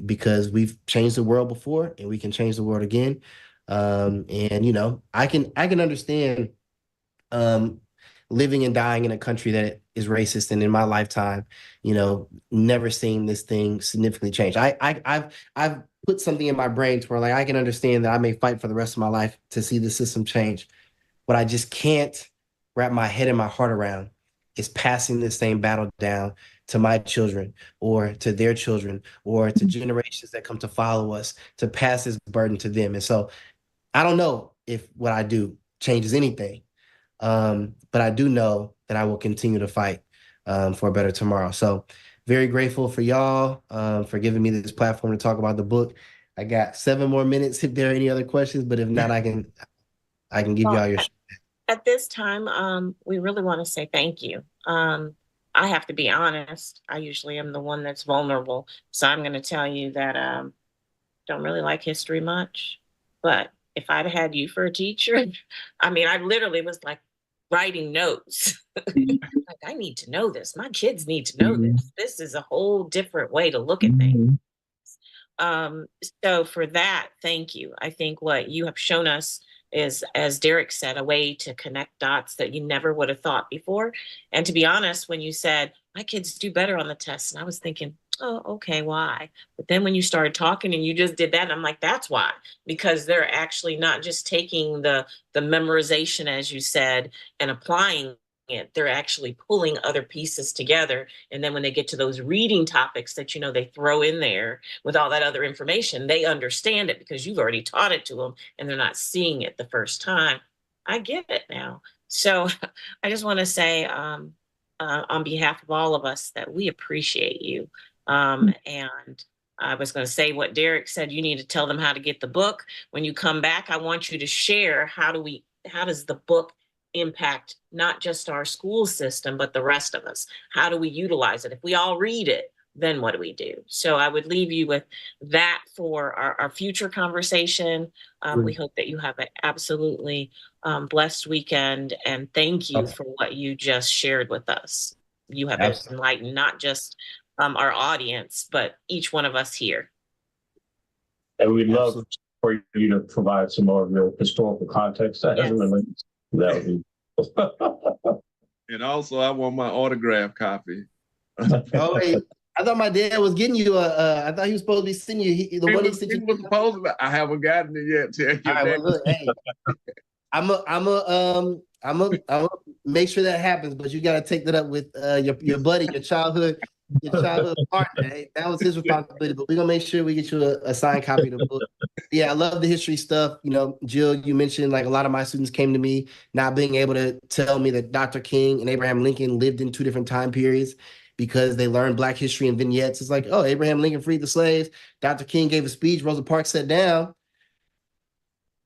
because we've changed the world before and we can change the world again. I can understand living and dying in a country that is racist, and in my lifetime, never seeing this thing significantly change. I've put something in my brain to where like I can understand that I may fight for the rest of my life to see the system change. What I just can't wrap my head and my heart around is passing this same battle down to my children or to their children or to generations that come to follow us, to pass this burden to them. And so I don't know if what I do changes anything, but I do know that I will continue to fight for a better tomorrow. So very grateful for y'all for giving me this platform to talk about the book. I got 7 more minutes if there are any other questions, but if not, I can give y'all your. At this time, we really want to say thank you. I have to be honest. I usually am the one that's vulnerable. So I'm going to tell you that don't really like history much. But if I'd had you for a teacher, I mean, I literally was like writing notes. Like, I need to know this. My kids need to know this. This is a whole different way to look at things. So for that, thank you. I think what you have shown us is, as Derek said, a way to connect dots that you never would have thought before. And to be honest, when you said, my kids do better on the test, and I was thinking, oh, okay, why? But then when you started talking and you just did that, and I'm like, that's why, because they're actually not just taking the memorization, as you said, and applying it. They're actually pulling other pieces together. And then when they get to those reading topics that, they throw in there with all that other information, they understand it because you've already taught it to them and they're not seeing it the first time. I get it now. So I just want to say on behalf of all of us that we appreciate you. And I was going to say what Derek said, you need to tell them how to get the book. When you come back, I want you to share how does the book impact not just our school system, but the rest of us? How do we utilize it? If we all read it, then what do we do? So I would leave you with that for our future conversation. We hope that you have an absolutely blessed weekend, and thank you for what you just shared with us. You have enlightened not just our audience, but each one of us here. And we'd love for you to provide some more of your historical context as it relates. That would be. And also, I want my autograph copy. Oh, wait. I thought my dad was getting you I thought he was supposed to be sending you the one he sent you. I haven't gotten it yet. Tell you all right, well, look, hey, I'm a make sure that happens, but you got to take that up with your buddy, your childhood partner. Hey, that was his responsibility, but we're gonna make sure we get you a signed copy of the book. Yeah, I love the history stuff. You know, Jill, you mentioned like a lot of my students came to me not being able to tell me that Dr. King and Abraham Lincoln lived in two different time periods because they learned Black history and vignettes. It's like, oh, Abraham Lincoln freed the slaves. Dr. King gave a speech. Rosa Parks sat down.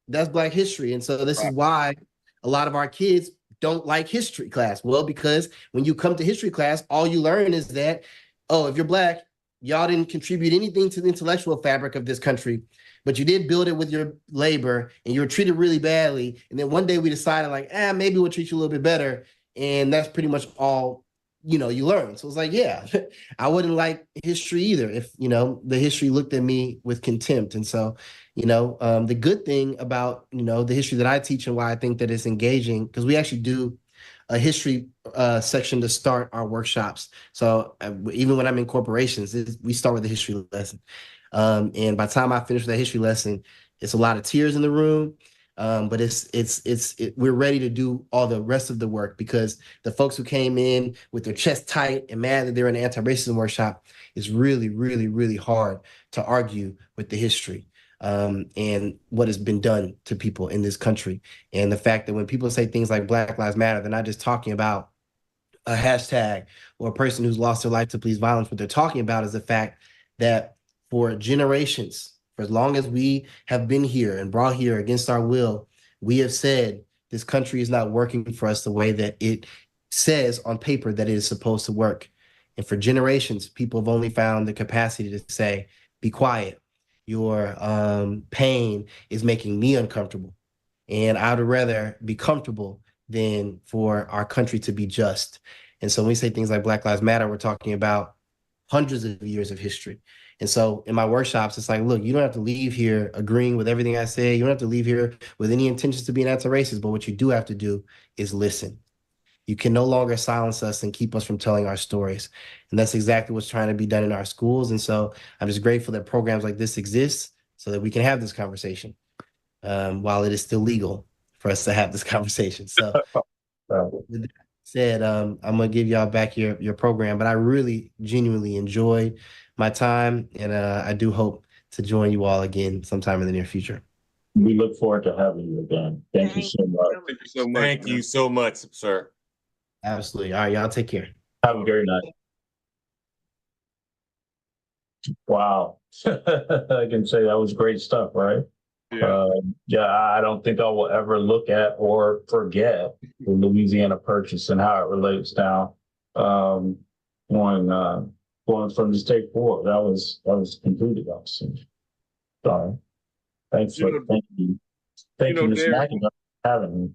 That's Black history. And so this is why a lot of our kids don't like history class. Well, because when you come to history class, all you learn is that, oh, if you're Black, y'all didn't contribute anything to the intellectual fabric of this country, but you did build it with your labor and you were treated really badly. And then one day we decided like, maybe we'll treat you a little bit better. And that's pretty much all, you learn. So it's like, yeah, I wouldn't like history either if, the history looked at me with contempt. And so, the good thing about, the history that I teach and why I think that it's engaging, because we actually do a history section to start our workshops. So even when I'm in corporations, we start with the history lesson. And by the time I finish with that history lesson, it's a lot of tears in the room. But we're ready to do all the rest of the work because the folks who came in with their chest tight and mad that they're in an anti-racism workshop, it's really, really, really hard to argue with the history and what has been done to people in this country. And the fact that when people say things like Black Lives Matter, they're not just talking about a hashtag or a person who's lost their life to police violence. What they're talking about is the fact that for generations, for as long as we have been here and brought here against our will, we have said this country is not working for us the way that it says on paper that it is supposed to work. And for generations, people have only found the capacity to say, be quiet. Your pain is making me uncomfortable. And I would rather be comfortable than for our country to be just. And so when we say things like Black Lives Matter, we're talking about hundreds of years of history. And so in my workshops, it's like, look, you don't have to leave here agreeing with everything I say. You don't have to leave here with any intentions to be an anti-racist, but what you do have to do is listen. You can no longer silence us and keep us from telling our stories. And that's exactly what's trying to be done in our schools. And so I'm just grateful that programs like this exist so that we can have this conversation while it is still legal for us to have this conversation. So with that said, I'm going to give y'all back your program, but I really genuinely enjoyed my time. And I do hope to join you all again sometime in the near future. We look forward to having you again. Thank you so much. Thank you so much. Thank you so much, sir. Absolutely. All right, y'all take care. Have a great night. Wow. I can say that was great stuff, right? Yeah. I don't think I will ever look at or forget the Louisiana Purchase and how it relates down going from the state board. That was completely awesome. So thank you. Thank you, Ms. Mackin, for having me.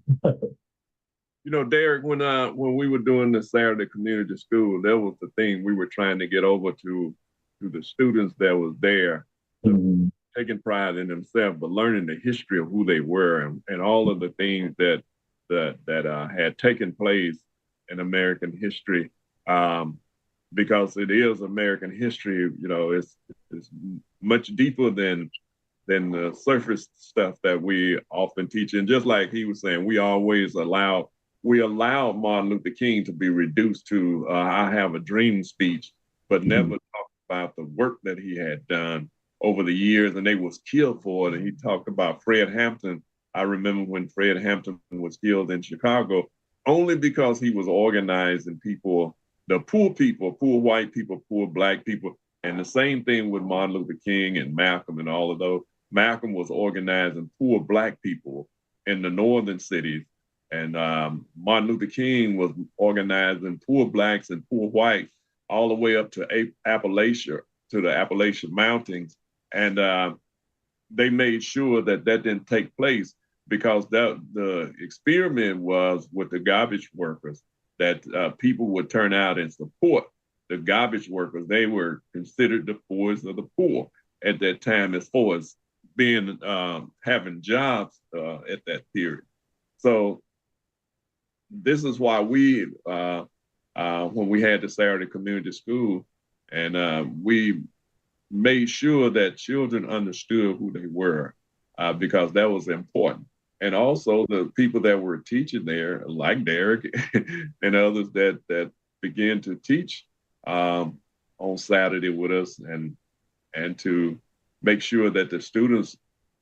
Derek, when we were doing the Saturday community school, that was the thing we were trying to get over to the students that was there, taking pride in themselves, but learning the history of who they were and all of the things that had taken place in American history, because it is American history. It's much deeper than the surface stuff that we often teach. And just like he was saying, we allowed Martin Luther King to be reduced to I have a dream speech, but never talked about the work that he had done over the years, and they was killed for it. And he talked about Fred Hampton. I remember when Fred Hampton was killed in Chicago, only because he was organizing people, the poor people, poor white people, poor black people. And the same thing with Martin Luther King and Malcolm and all of those. Malcolm was organizing poor black people in the northern cities. And Martin Luther King was organizing poor blacks and poor whites all the way up to Appalachia, to the Appalachian Mountains. And they made sure that that didn't take place, because the experiment was with the garbage workers, that people would turn out and support the garbage workers. They were considered the poorest of the poor at that time, as far as being having jobs at that period. So this is why we, when we had the Saturday Community School, and we made sure that children understood who they were, because that was important. And also the people that were teaching there, like Derek and others that began to teach on Saturday with us, and to make sure that the students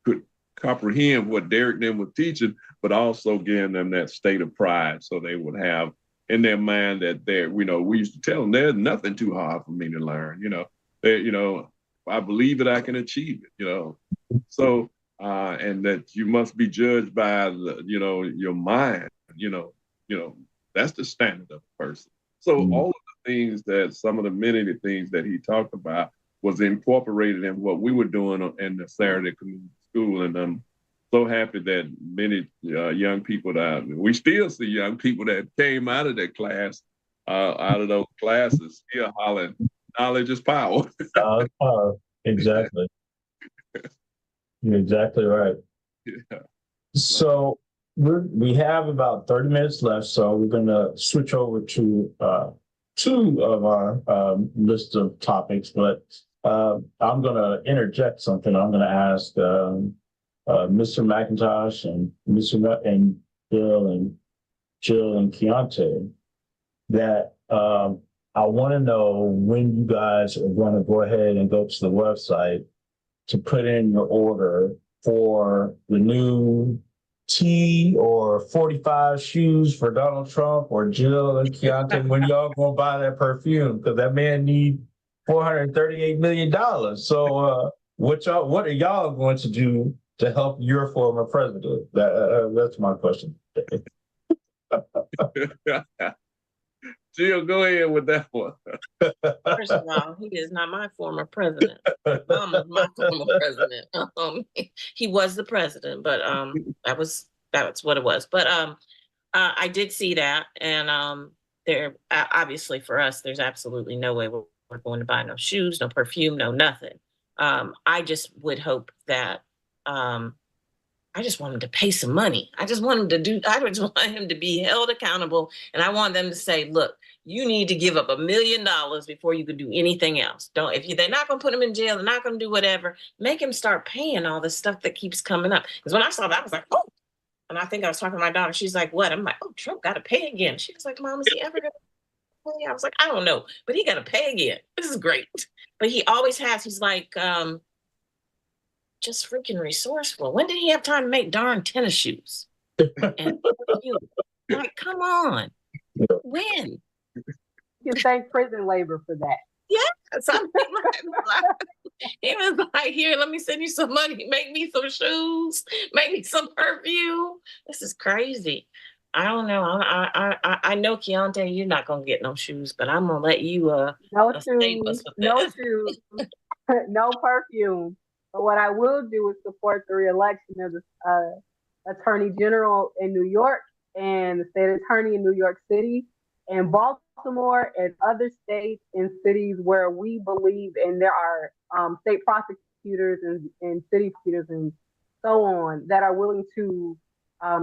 could comprehend what Derek and them were teaching, but also giving them that state of pride, so they would have in their mind that we used to tell them there's nothing too hard for me to learn. If I believe it, I can achieve it. So. And that you must be judged by your mind, that's the standard of a person. So all of the things many things that he talked about was incorporated in what we were doing in the Saturday Community School. And I'm so happy that many young people we still see young people that came out of that class, out of those classes, still hollering, knowledge is power. Exactly. You're exactly right. Yeah. So we have about 30 minutes left, so we're going to switch over to two of our list of topics, but I'm going to interject something. I'm going to ask Mr. McIntosh and and Bill and Jill and Keontae that I want to know when you guys are going to go ahead and go to the website to put in your order for the new T or 45 shoes for Donald Trump or Jill and Keontae, when y'all gonna buy that perfume? Because that man need $438 million. So what are y'all going to do to help your former president? That's my question. Jill, go ahead with that one. First of all, he is not my former president. My former president. He was the president, but that's what it was. But I did see that, and there obviously for us, there's absolutely no way we're going to buy no shoes, no perfume, no nothing. I just would hope that I just want him to pay some money. I just want him to be held accountable. And I want them to say, look, you need to give up $1 million before you can do anything else. They're not going to put him in jail. They're not going to do whatever. Make him start paying all the stuff that keeps coming up. Because when I saw that, I was like, oh. And I think I was talking to my daughter. She's like, what? I'm like, oh, Trump got to pay again. She was like, Mom, is he ever going to pay? I was like, I don't know, but he got to pay again. This is great. But he always has. He's like, just freaking resourceful. When did he have time to make darn tennis shoes? And like, come on. When? You can thank prison labor for that. Yeah. He was like, here, let me send you some money. Make me some shoes. Make me some perfume. This is crazy. I don't know. I know, Keontae, you're not going to get no shoes, but I'm going to let you no shoes, no perfume. But what I will do is support the reelection of the Attorney General in New York and the state attorney in New York City and Baltimore and other states and cities where we believe, and there are state prosecutors and city prosecutors and so on that are willing to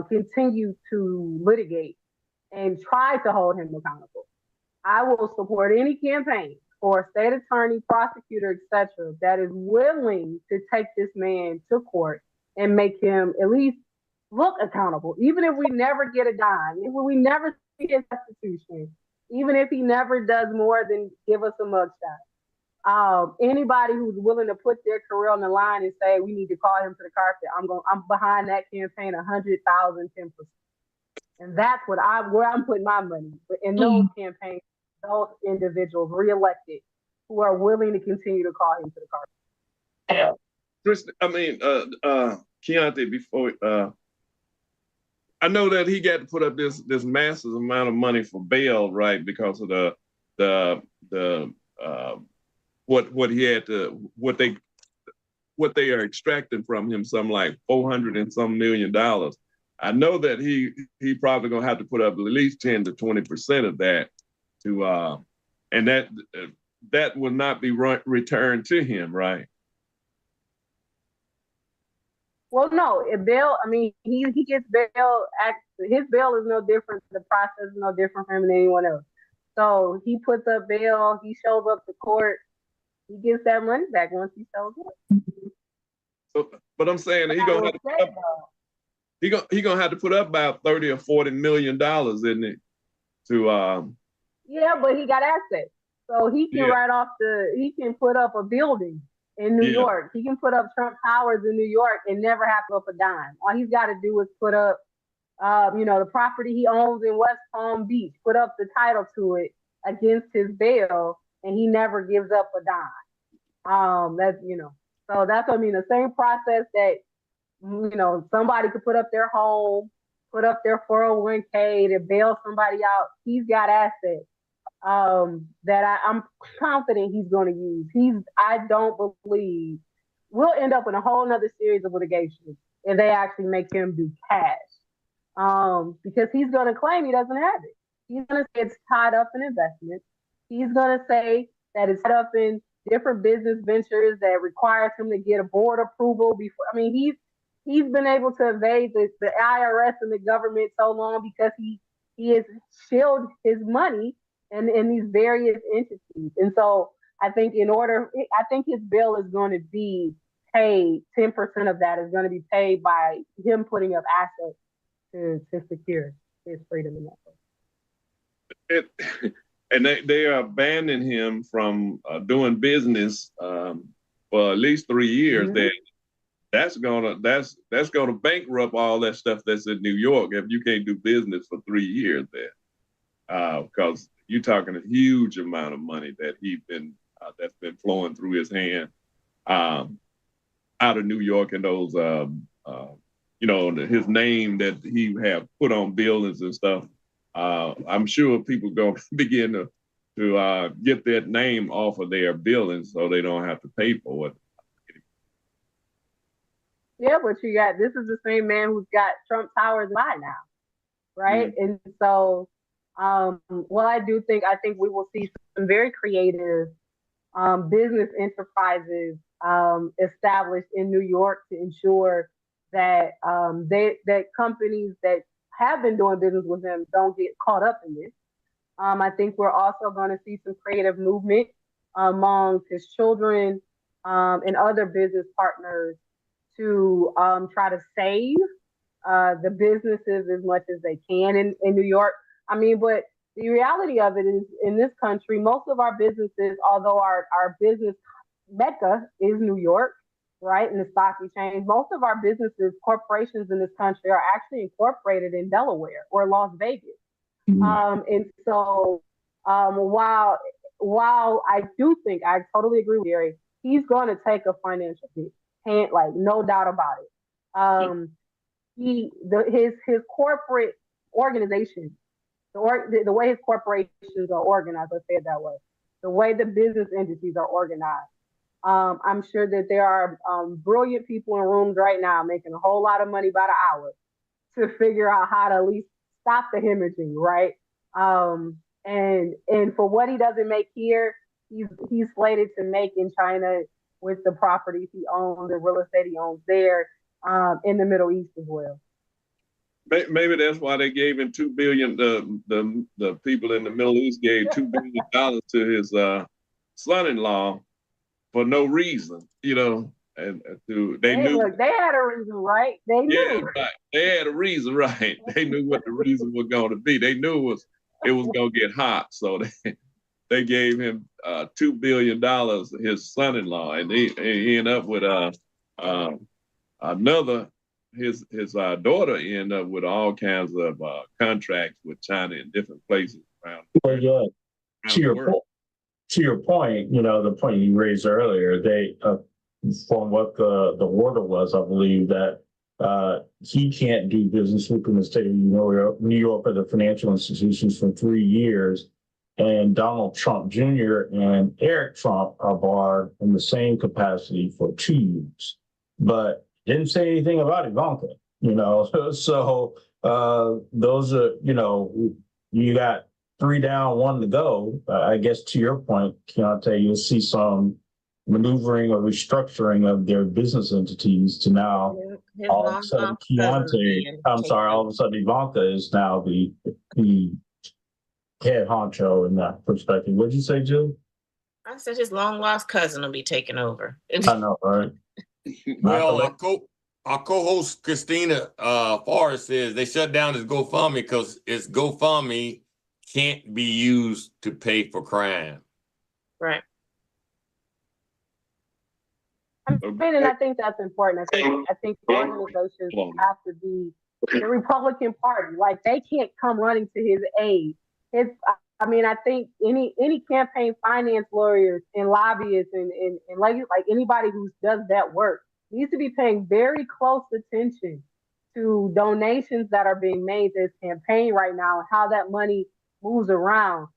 continue to litigate and try to hold him accountable. I will support any campaign or state attorney, prosecutor, etc., that is willing to take this man to court and make him at least look accountable, even if we never get a dime, if we never see his restitution, even if he never does more than give us a mugshot. Anybody who's willing to put their career on the line and say we need to call him to the carpet, I'm behind that campaign 100,000, 10%. And that's where I'm putting my money. But in those campaigns, those individuals reelected who are willing to continue to call him to the carpet. Yeah. Chris, I mean, Keontae, before I know that he got to put up this massive amount of money for bail, right? Because of what they are extracting from him, some like $400 and some million. I know that he probably gonna have to put up at least 10 to 20% of that to and that will not be returned to him, right? Well, no, bail. I mean, he gets bail. His bail is no different. The process is no different from anyone else. So he puts up bail. He shows up to court. He gets that money back once he shows up. So, but I'm saying he gonna have to put up about $30 or $40 million, isn't it? To yeah, but he got assets, so he can write off he can put up a building in New York. He can put up Trump Towers in New York and never have to up a dime. All he's got to do is put up, the property he owns in West Palm Beach, put up the title to it against his bail, and he never gives up a dime. So that's what I mean. The same process that, somebody could put up their home, put up their 401k to bail somebody out. He's got assets that I'm confident he's going to use. I don't believe we'll end up in a whole nother series of litigation if they actually make him do cash. Because he's going to claim he doesn't have it. He's going to say it's tied up in investments. He's going to say that it's tied up in different business ventures that requires him to get a board approval before. I mean, he's been able to evade the IRS and the government so long because he has shielded his money in these various entities. And so I think his bill is going to be paid, 10% of that is going to be paid by him putting up assets to secure his freedom in that way. And they are banning him from doing business for at least 3 years. Mm-hmm. That's gonna bankrupt all that stuff that's in New York if you can't do business for 3 years there, because you're talking a huge amount of money that that's been flowing through his hand out of New York, and those his name that he have put on buildings and stuff. I'm sure people going to begin to get that name off of their buildings so they don't have to pay for it. Yeah, but this is the same man who's got Trump Towers by now, right? Mm-hmm. And so, I think we will see some very creative business enterprises established in New York to ensure that that companies that have been doing business with him don't get caught up in this. I think we're also going to see some creative movement among his children and other business partners to try to save the businesses as much as they can in New York. I mean, but the reality of it is in this country, most of our businesses, although our business mecca is New York, right, in the stock exchange, most of our businesses, corporations in this country are actually incorporated in Delaware or Las Vegas. Mm-hmm. And so while I do think, I totally agree with Gary, he's going to take a financial hit. No doubt about it. His corporate organization, the way his corporations are organized, let's say it that way, the way the business entities are organized, I'm sure that there are brilliant people in rooms right now making a whole lot of money by the hour to figure out how to at least stop the hemorrhaging, right? And for what he doesn't make here, he's slated to make in China with the properties he owns, the real estate he owns there, in the Middle East as well. Maybe that's why they gave him $2 billion. The people in the Middle East gave $2 billion to his son-in-law for no reason, and they knew. Look, they had a reason, right? They knew. Yeah, right. They had a reason, right? They knew what the reason was going to be. They knew it was going to get hot, so they gave him $2 billion, his son-in-law, and he ended up with another his daughter ended up with all kinds of contracts with China in different places around. Well, yeah. To your point, the point you raised earlier, they, from what the order was, I believe that he can't do business within the state of New York or the financial institutions for 3 years. And Donald Trump Jr. and Eric Trump are barred in the same capacity for 2 years, but didn't say anything about Ivanka, So those are, you got 3 down, 1 to go. I guess to your point, Keontae, you'll see some maneuvering or restructuring of their business entities to now all of a sudden all of a sudden Ivanka is now the head honcho in that perspective. What'd you say, Jill? I said his long lost cousin will be taking over. I know, right? Well, our co-host Christina Forrest says they shut down his GoFundMe because its GoFundMe can't be used to pay for crime. Right. And I think that's important. I think organizations have to be the Republican Party. Like, they can't come running to his aid. I think any campaign finance lawyers and lobbyists and like anybody who does that work needs to be paying very close attention to donations that are being made to his campaign right now and how that money moves around.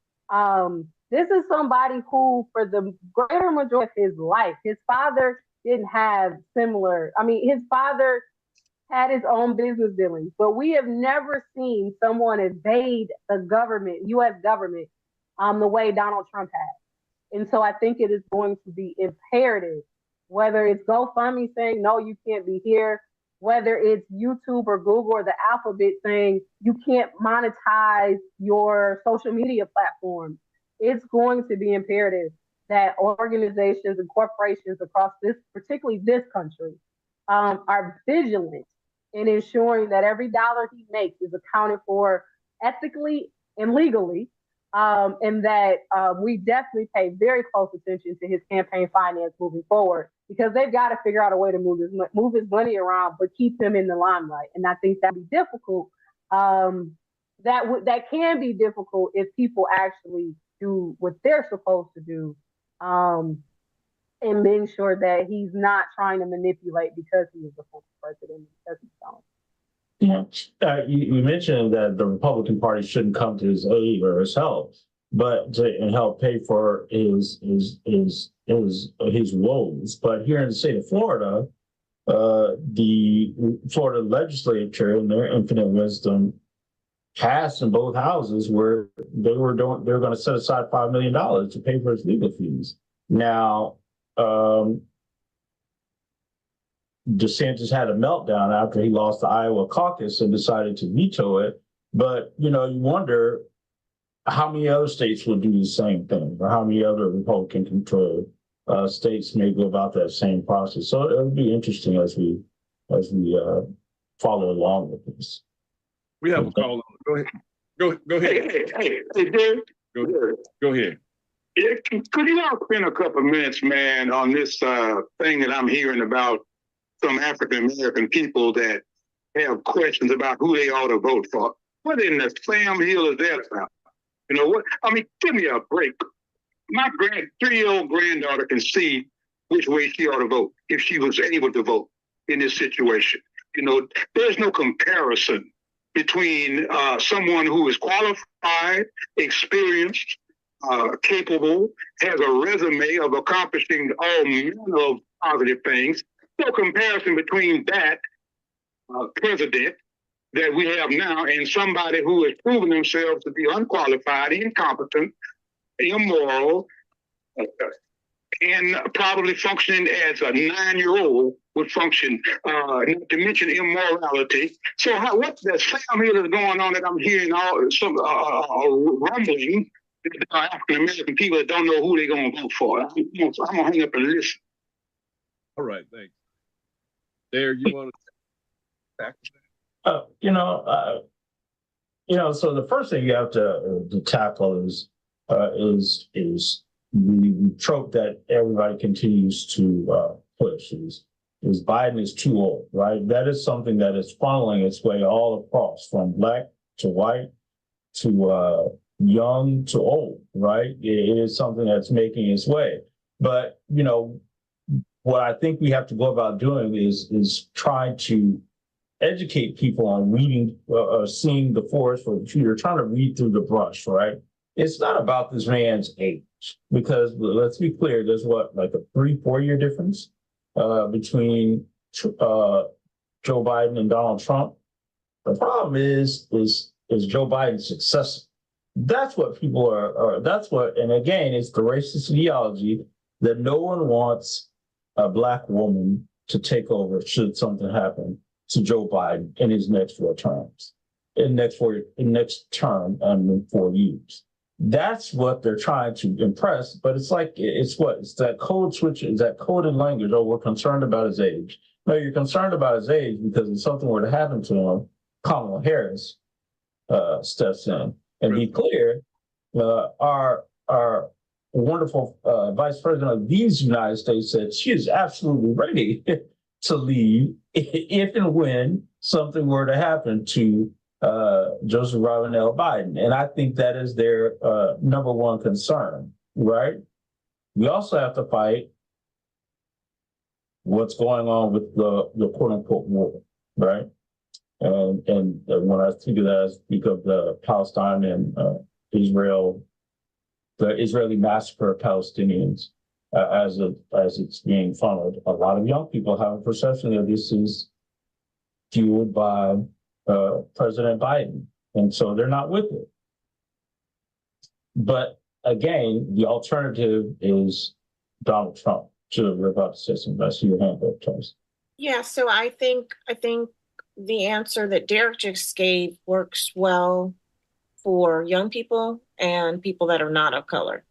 This is somebody who, for the greater majority of his life, his father didn't have his father had his own business dealings, but we have never seen someone evade the government, U.S. government, the way Donald Trump has. And so I think it is going to be imperative, whether it's GoFundMe saying, no, you can't be here, whether it's YouTube or Google or the alphabet saying you can't monetize your social media platform. It's going to be imperative that organizations and corporations across particularly this country, are vigilant in ensuring that every dollar he makes is accounted for ethically and legally, and that we definitely pay very close attention to his campaign finance moving forward, because they've got to figure out a way to move his money around, but keep him in the limelight. And I think that'd be difficult. That can be difficult if people actually do what they're supposed to do, and being sure that he's not trying to manipulate because he is the former president. You mentioned that the Republican Party shouldn't come to his aid or his help, but and help pay for his woes. But here in the state of Florida, the Florida legislature, in their infinite wisdom, passed in both houses where they were going to set aside $5 million to pay for his legal fees. Now, DeSantis had a meltdown after he lost the Iowa caucus and decided to veto it. But, you wonder how many other states will do the same thing, or how many other Republican-controlled states may go about that same process. So it'll be interesting as we follow along with this. We have a call. Go ahead. Go ahead. Hey, Derek. Go ahead. Yeah, could you all spend a couple of minutes, man, on this thing that I'm hearing about some African American people that have questions about who they ought to vote for? What in the Sam Hill is that about? What? Give me a break. My 3-year-old granddaughter can see which way she ought to vote if she was able to vote in this situation. There's no comparison between someone who is qualified, experienced, capable, has a resume of accomplishing all manner of positive things. No comparison between that president that we have now and somebody who has proven themselves to be unqualified, incompetent, immoral, and probably functioning as a 9-year-old would function, not to mention immorality. So what the Sam Hill is going on that I'm hearing some rumbling, African-American people that don't know who they're going to vote for. I'm going to hang up and listen. All right, thanks. Derek, you want to tackle that? So the first thing you have to tackle is the trope that everybody continues to push is is Biden is too old, right? That is something that is funneling its way all across, from black to white to young to old, right? It is something that's making its way. But, you know, what I think we have to go about doing is trying to educate people on reading, seeing the forest for the tree. You're trying to read through the brush, right? It's not about this man's age, because let's be clear, there's what, like a 3-4 year difference between Joe Biden and Donald Trump. The problem is Joe Biden's successor. That's what people are. That's what, and again, it's the racist ideology that no one wants a black woman to take over should something happen to Joe Biden in his next 4 terms, next term, in 4 years. That's what they're trying to impress. But it's like, it's that code switch, it's that coded language. Oh, we're concerned about his age. No, you're concerned about his age because if something were to happen to him, Kamala Harris steps in. And be clear, our wonderful vice president of these United States said she is absolutely ready to leave if and when something were to happen to Joseph Robin L. Biden. And I think that is their number one concern, right? We also have to fight what's going on with the quote unquote war, right? And when I think of that, I speak of the Palestine and Israel, the Israeli massacre of Palestinians as it's being funneled. A lot of young people have a perception that this is fueled by President Biden, and so they're not with it. But again, the alternative is Donald Trump. To rip out the system. I see your hand up, Charles. Yeah, so I think the answer that Derek just gave works well for young people and people that are not of color.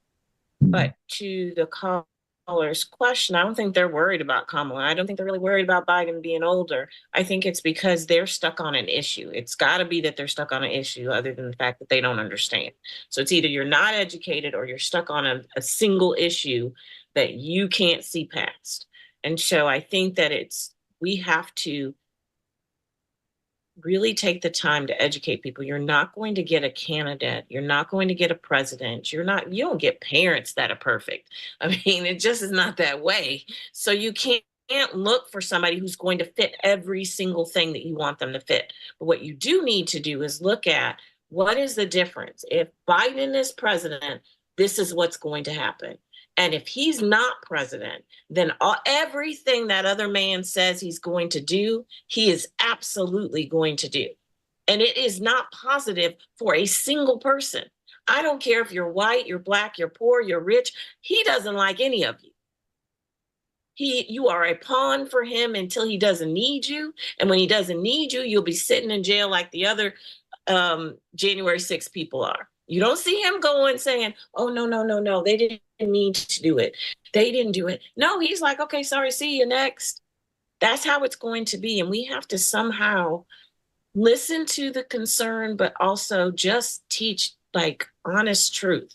But to the caller's question, I don't think they're worried about Kamala. I don't think they're really worried about Biden being older. I think it's because they're stuck on an issue. It's got to be that they're stuck on an issue other than the fact that they don't understand. So it's either you're not educated or you're stuck on a single issue that you can't see past. And so I think that we have to really take the time to educate people. You're not going to get a candidate. You're not going to get a president. You don't get parents that are perfect. I mean, it just is not that way. So you can't look for somebody who's going to fit every single thing that you want them to fit. But what you do need to do is look at what is the difference. If Biden is president, this is what's going to happen. And if he's not president, then everything that other man says he's going to do, he is absolutely going to do. And it is not positive for a single person. I don't care if you're white, you're black, you're poor, you're rich. He doesn't like any of you. You are a pawn for him until he doesn't need you. And when he doesn't need you, you'll be sitting in jail like the other January 6th people are. You don't see him going saying, oh, no, they didn't need to do it. They didn't do it. No, he's like, okay, sorry, see you next. That's how it's going to be. And we have to somehow listen to the concern, but also just teach like honest truth.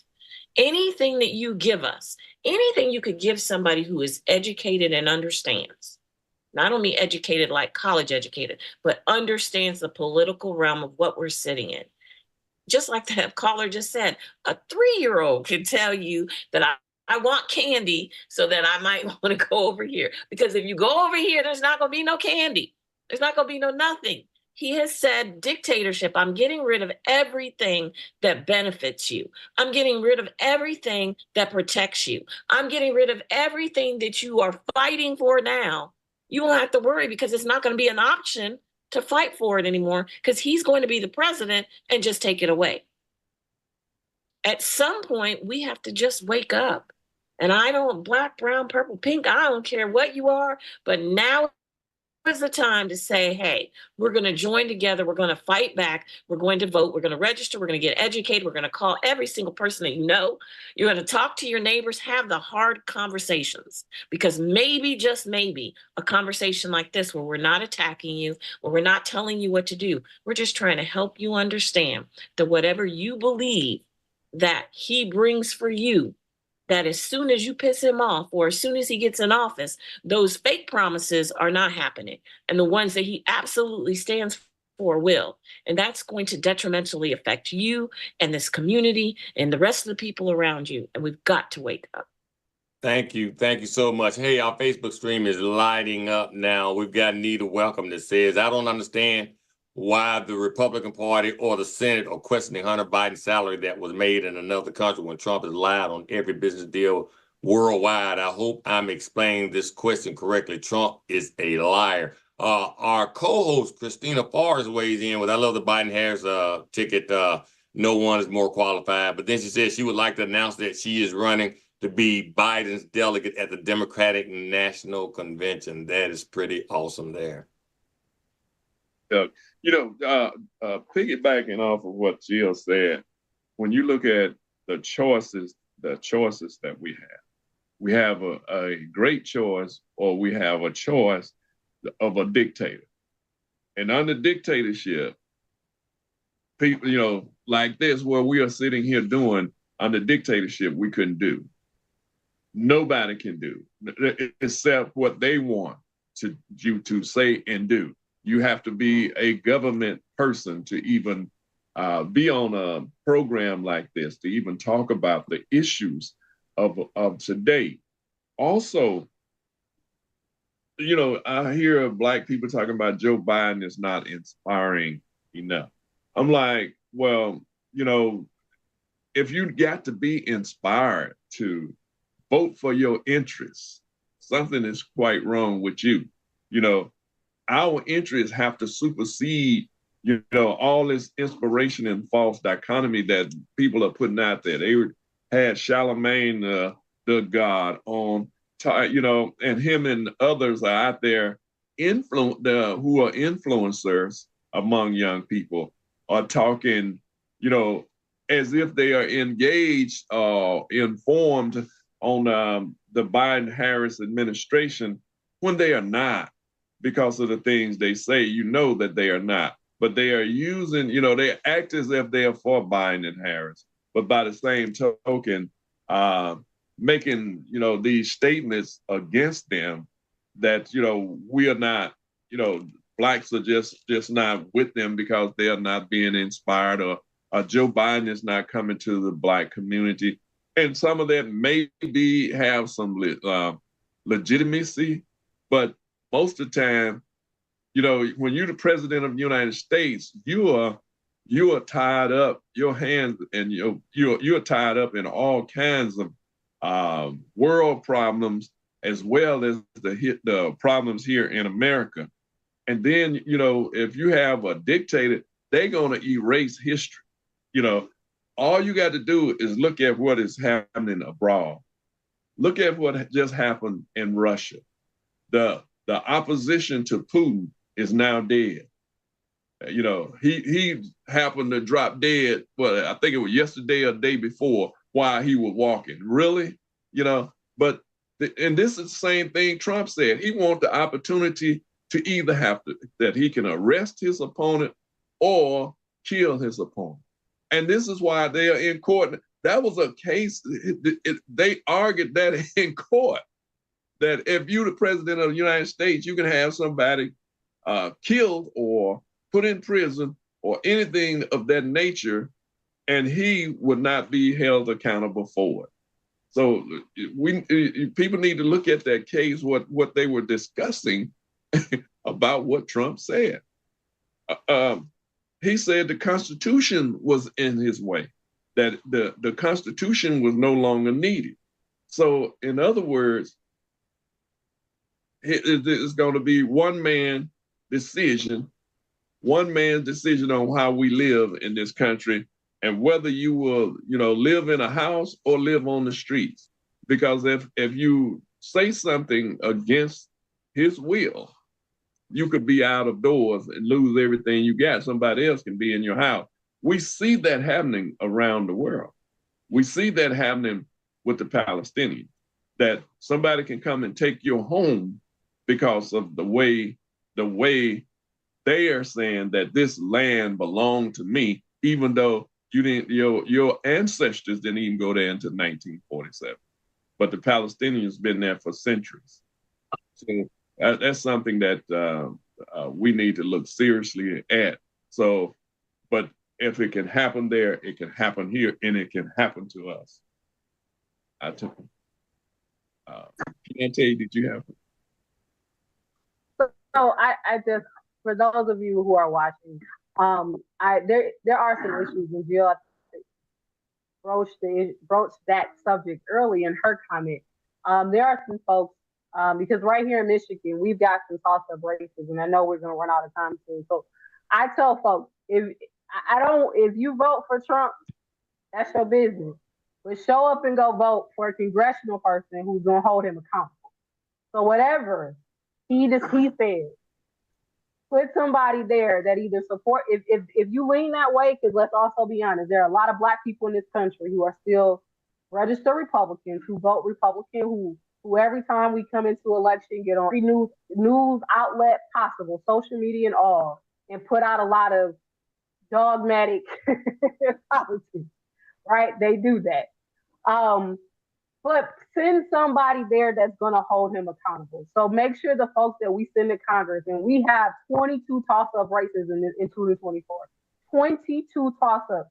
Anything that you give us, anything you could give somebody who is educated and understands, not only educated like college educated, but understands the political realm of what we're sitting in. Just like that caller just said, a 3-year-old can tell you that I want candy so that I might want to go over here. Because if you go over here, there's not going to be no candy. There's not going to be no nothing. He has said dictatorship. I'm getting rid of everything that benefits you. I'm getting rid of everything that protects you. I'm getting rid of everything that you are fighting for now. You won't have to worry because it's not going to be an option to fight for it anymore because he's going to be the president and just take it away. At some point, we have to just wake up. And I don't, black, brown, purple, pink, I don't care what you are, but now is the time to say, hey, we're going to join together. We're going to fight back. We're going to vote. We're going to register. We're going to get educated. We're going to call every single person that you know. You're going to talk to your neighbors, have the hard conversations, because maybe, just maybe, a conversation like this where we're not attacking you, where we're not telling you what to do. We're just trying to help you understand that whatever you believe that he brings for you, that as soon as you piss him off or as soon as he gets in office, those fake promises are not happening. And the ones that he absolutely stands for will. And that's going to detrimentally affect you and this community and the rest of the people around you. And we've got to wake up. Thank you. Thank you so much. Hey, our Facebook stream is lighting up now. We've got Nita Welcome that says, I don't understand why the Republican Party or the Senate are questioning Hunter Biden's salary that was made in another country when Trump has lied on every business deal worldwide. I hope I'm explaining this question correctly. Trump is a liar. Our co-host, Christina Forrest, weighs in with, I love the Biden-Harris ticket. No one is more qualified. But then she said she would like to announce that she is running to be Biden's delegate at the Democratic National Convention. That is pretty awesome there. Piggybacking off of what Jill said, when you look at the choices that we have a great choice, or we have a choice of a dictator. And under dictatorship, people, like this, where we are sitting here doing, under dictatorship, we couldn't do. Nobody can do, except what they want you to say and do. You have to be a government person to even be on a program like this, to even talk about the issues of today. Also, I hear Black people talking about Joe Biden is not inspiring enough. I'm like, well, if you got to be inspired to vote for your interests, something is quite wrong with you. Our interests have to supersede, all this inspiration and false dichotomy that people are putting out there. They had Charlemagne, the God, on, and him and others are out there who are influencers among young people, are talking, as if they are engaged or informed on the Biden-Harris administration, when they are not, because of the things they say. That they are not. But they are using, they act as if they are for Biden and Harris. But by the same token, making, these statements against them that, we are not, Blacks are just not with them because they are not being inspired, or Joe Biden is not coming to the Black community. And some of that maybe have some legitimacy, but most of the time, when you're the president of the United States, you are tied up, your hands, and you're tied up in all kinds of world problems, as well as the problems here in America. And then, if you have a dictator, they're going to erase history. All you got to do is look at what is happening abroad. Look at what just happened in Russia. The opposition to Putin is now dead. He happened to drop dead, well, I think it was yesterday or the day before, while he was walking. Really? But and this is the same thing Trump said. He wants the opportunity to either that he can arrest his opponent or kill his opponent. And this is why they are in court. That was a case, they argued that in court, that if you're the president of the United States, you can have somebody killed or put in prison or anything of that nature, and he would not be held accountable for it. So people need to look at that case, what they were discussing about what Trump said. He said the Constitution was in his way, that the Constitution was no longer needed. So in other words, it's going to be one man's decision on how we live in this country, and whether you will, live in a house or live on the streets. Because if you say something against his will, you could be out of doors and lose everything you got. Somebody else can be in your house. We see that happening around the world. We see that happening with the Palestinians, that somebody can come and take your home because of the way they are saying that this land belonged to me, even though you didn't, your ancestors didn't even go there until 1947. but the Palestinians been there for centuries. So that's something that we need to look seriously at. So, but if it can happen there, it can happen here, and it can happen to us. I took. Keontae, did you have? So I just, for those of you who are watching, there are some issues, and Jill broached that subject early in her comment. There are some folks, because right here in Michigan, we've got some toss-up races, and I know we're going to run out of time soon. So I tell folks, if you vote for Trump, that's your business. But show up and go vote for a congressional person who's going to hold him accountable. So whatever he said, put somebody there that either support, if you lean that way, because let's also be honest, there are a lot of Black people in this country who are still registered Republicans, who vote Republican, who every time we come into election get on every news outlet possible, social media and all, and put out a lot of dogmatic politics, right? They do that. But send somebody there that's going to hold him accountable. So make sure the folks that we send to Congress, and we have 22 toss-up races in 2024, 22 toss-ups.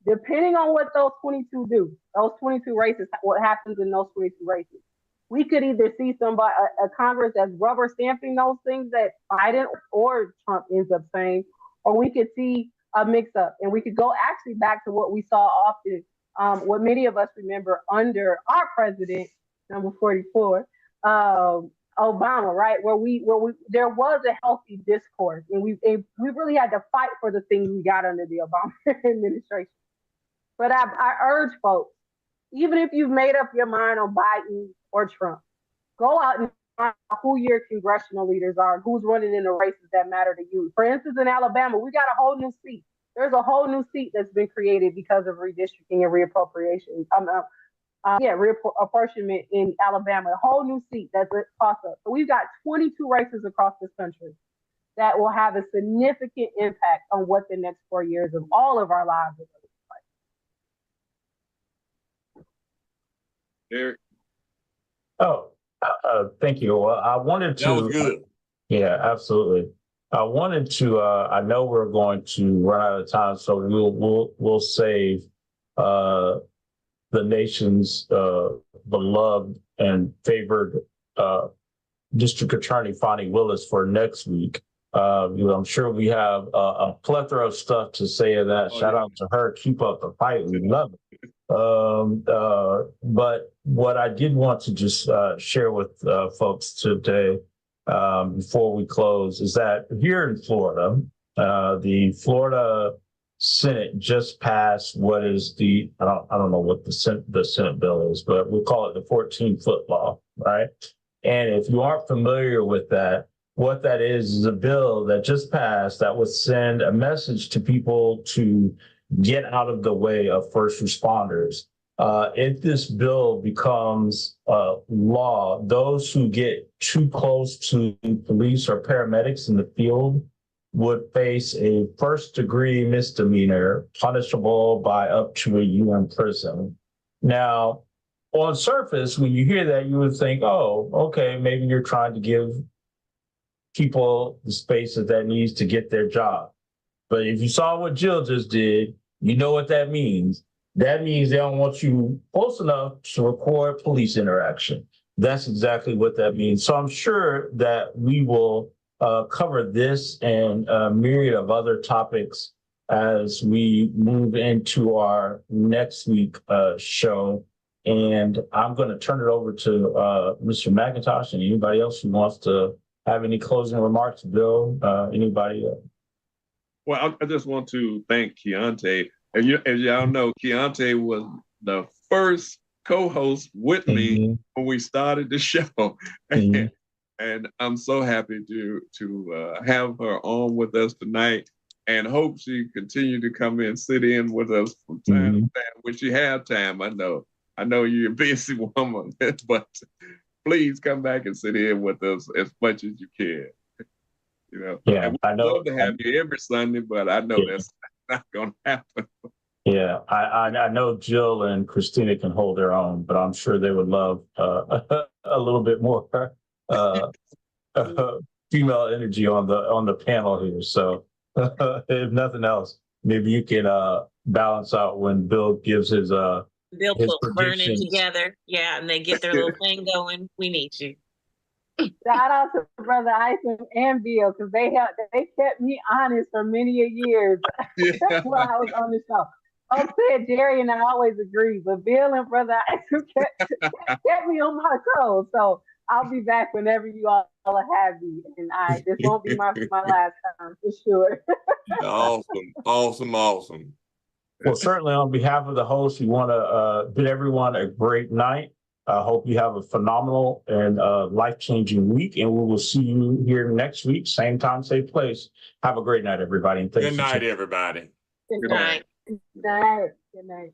Depending on what those 22 do, those 22 races, what happens in those 22 races, we could either see somebody, a Congress that's rubber stamping those things that Biden or Trump ends up saying, or we could see a mix-up, and we could go actually back to what we saw often. What many of us remember under our president, number 44, Obama, right? Where there was a healthy discourse, and we really had to fight for the things we got under the Obama administration. But I urge folks, even if you've made up your mind on Biden or Trump, go out and find who your congressional leaders are, who's running in the races that matter to you. For instance, in Alabama, we got a whole new seat. There's a whole new seat that's been created because of redistricting and reappropriation. Reapportionment in Alabama, a whole new seat that's a toss-up. So we've got 22 races across this country that will have a significant impact on what the next 4 years of all of our lives are going to Derek? Thank you. Well, I wanted to. That was good. Yeah, absolutely. I wanted to. I know we're going to run out of time, so we'll save the nation's beloved and favored District Attorney Fonnie Willis for next week. I'm sure we have a plethora of stuff to say of that. Shout out to her. Keep up the fight. We love it. But what I did want to just share with folks today before we close is that here in Florida, the Florida Senate just passed what is I don't know what the Senate bill is, but we'll call it the 14-foot law, right? And if you aren't familiar with that, what that is a bill that just passed that would send a message to people to get out of the way of first responders. If this bill becomes law, those who get too close to police or paramedics in the field would face a first-degree misdemeanor punishable by up to a year in prison. Now, on surface, when you hear that, you would think, oh, okay, maybe you're trying to give people the space that needs to get their job. But if you saw what Jill just did, you know what that means. That means they don't want you close enough to record police interaction. That's exactly what that means. So I'm sure that we will cover this and a myriad of other topics as we move into our next week show. And I'm going to turn it over to Mr. McIntosh and anybody else who wants to have any closing remarks. Bill, anybody else? Well, I just want to thank Keontae. As y'all know, Keontae was the first co-host with me when we started the show. And I'm so happy to have her on with us tonight, and hope she continue to come in, sit in with us from time to time when she have time. I know you're a busy woman, but please come back and sit in with us as much as you can. You know, yeah, I know. Love to have you every Sunday, but I know that's not going to happen. Yeah, I know Jill and Christina can hold their own, but I'm sure they would love a little bit more uh, female energy on the panel here. So if nothing else, maybe you can balance out when Bill gives his They'll his put Vernon predictions. together. Yeah, and they get their little thing going. We need you. Shout out to Brother Isom and Bill because they kept me honest for many a years while I was on the show. Folks said Jerry and I always agree, but Bill and Brother Isom kept me on my toes. So I'll be back whenever you all have me, and this won't be my last time for sure. Awesome. Well, certainly on behalf of the host, we want to bid everyone a great night. I hope you have a phenomenal and life-changing week, and we will see you here next week, same time, same place. Have a great night, everybody. And thanks Good night, everybody. Good night. Good night. Good night.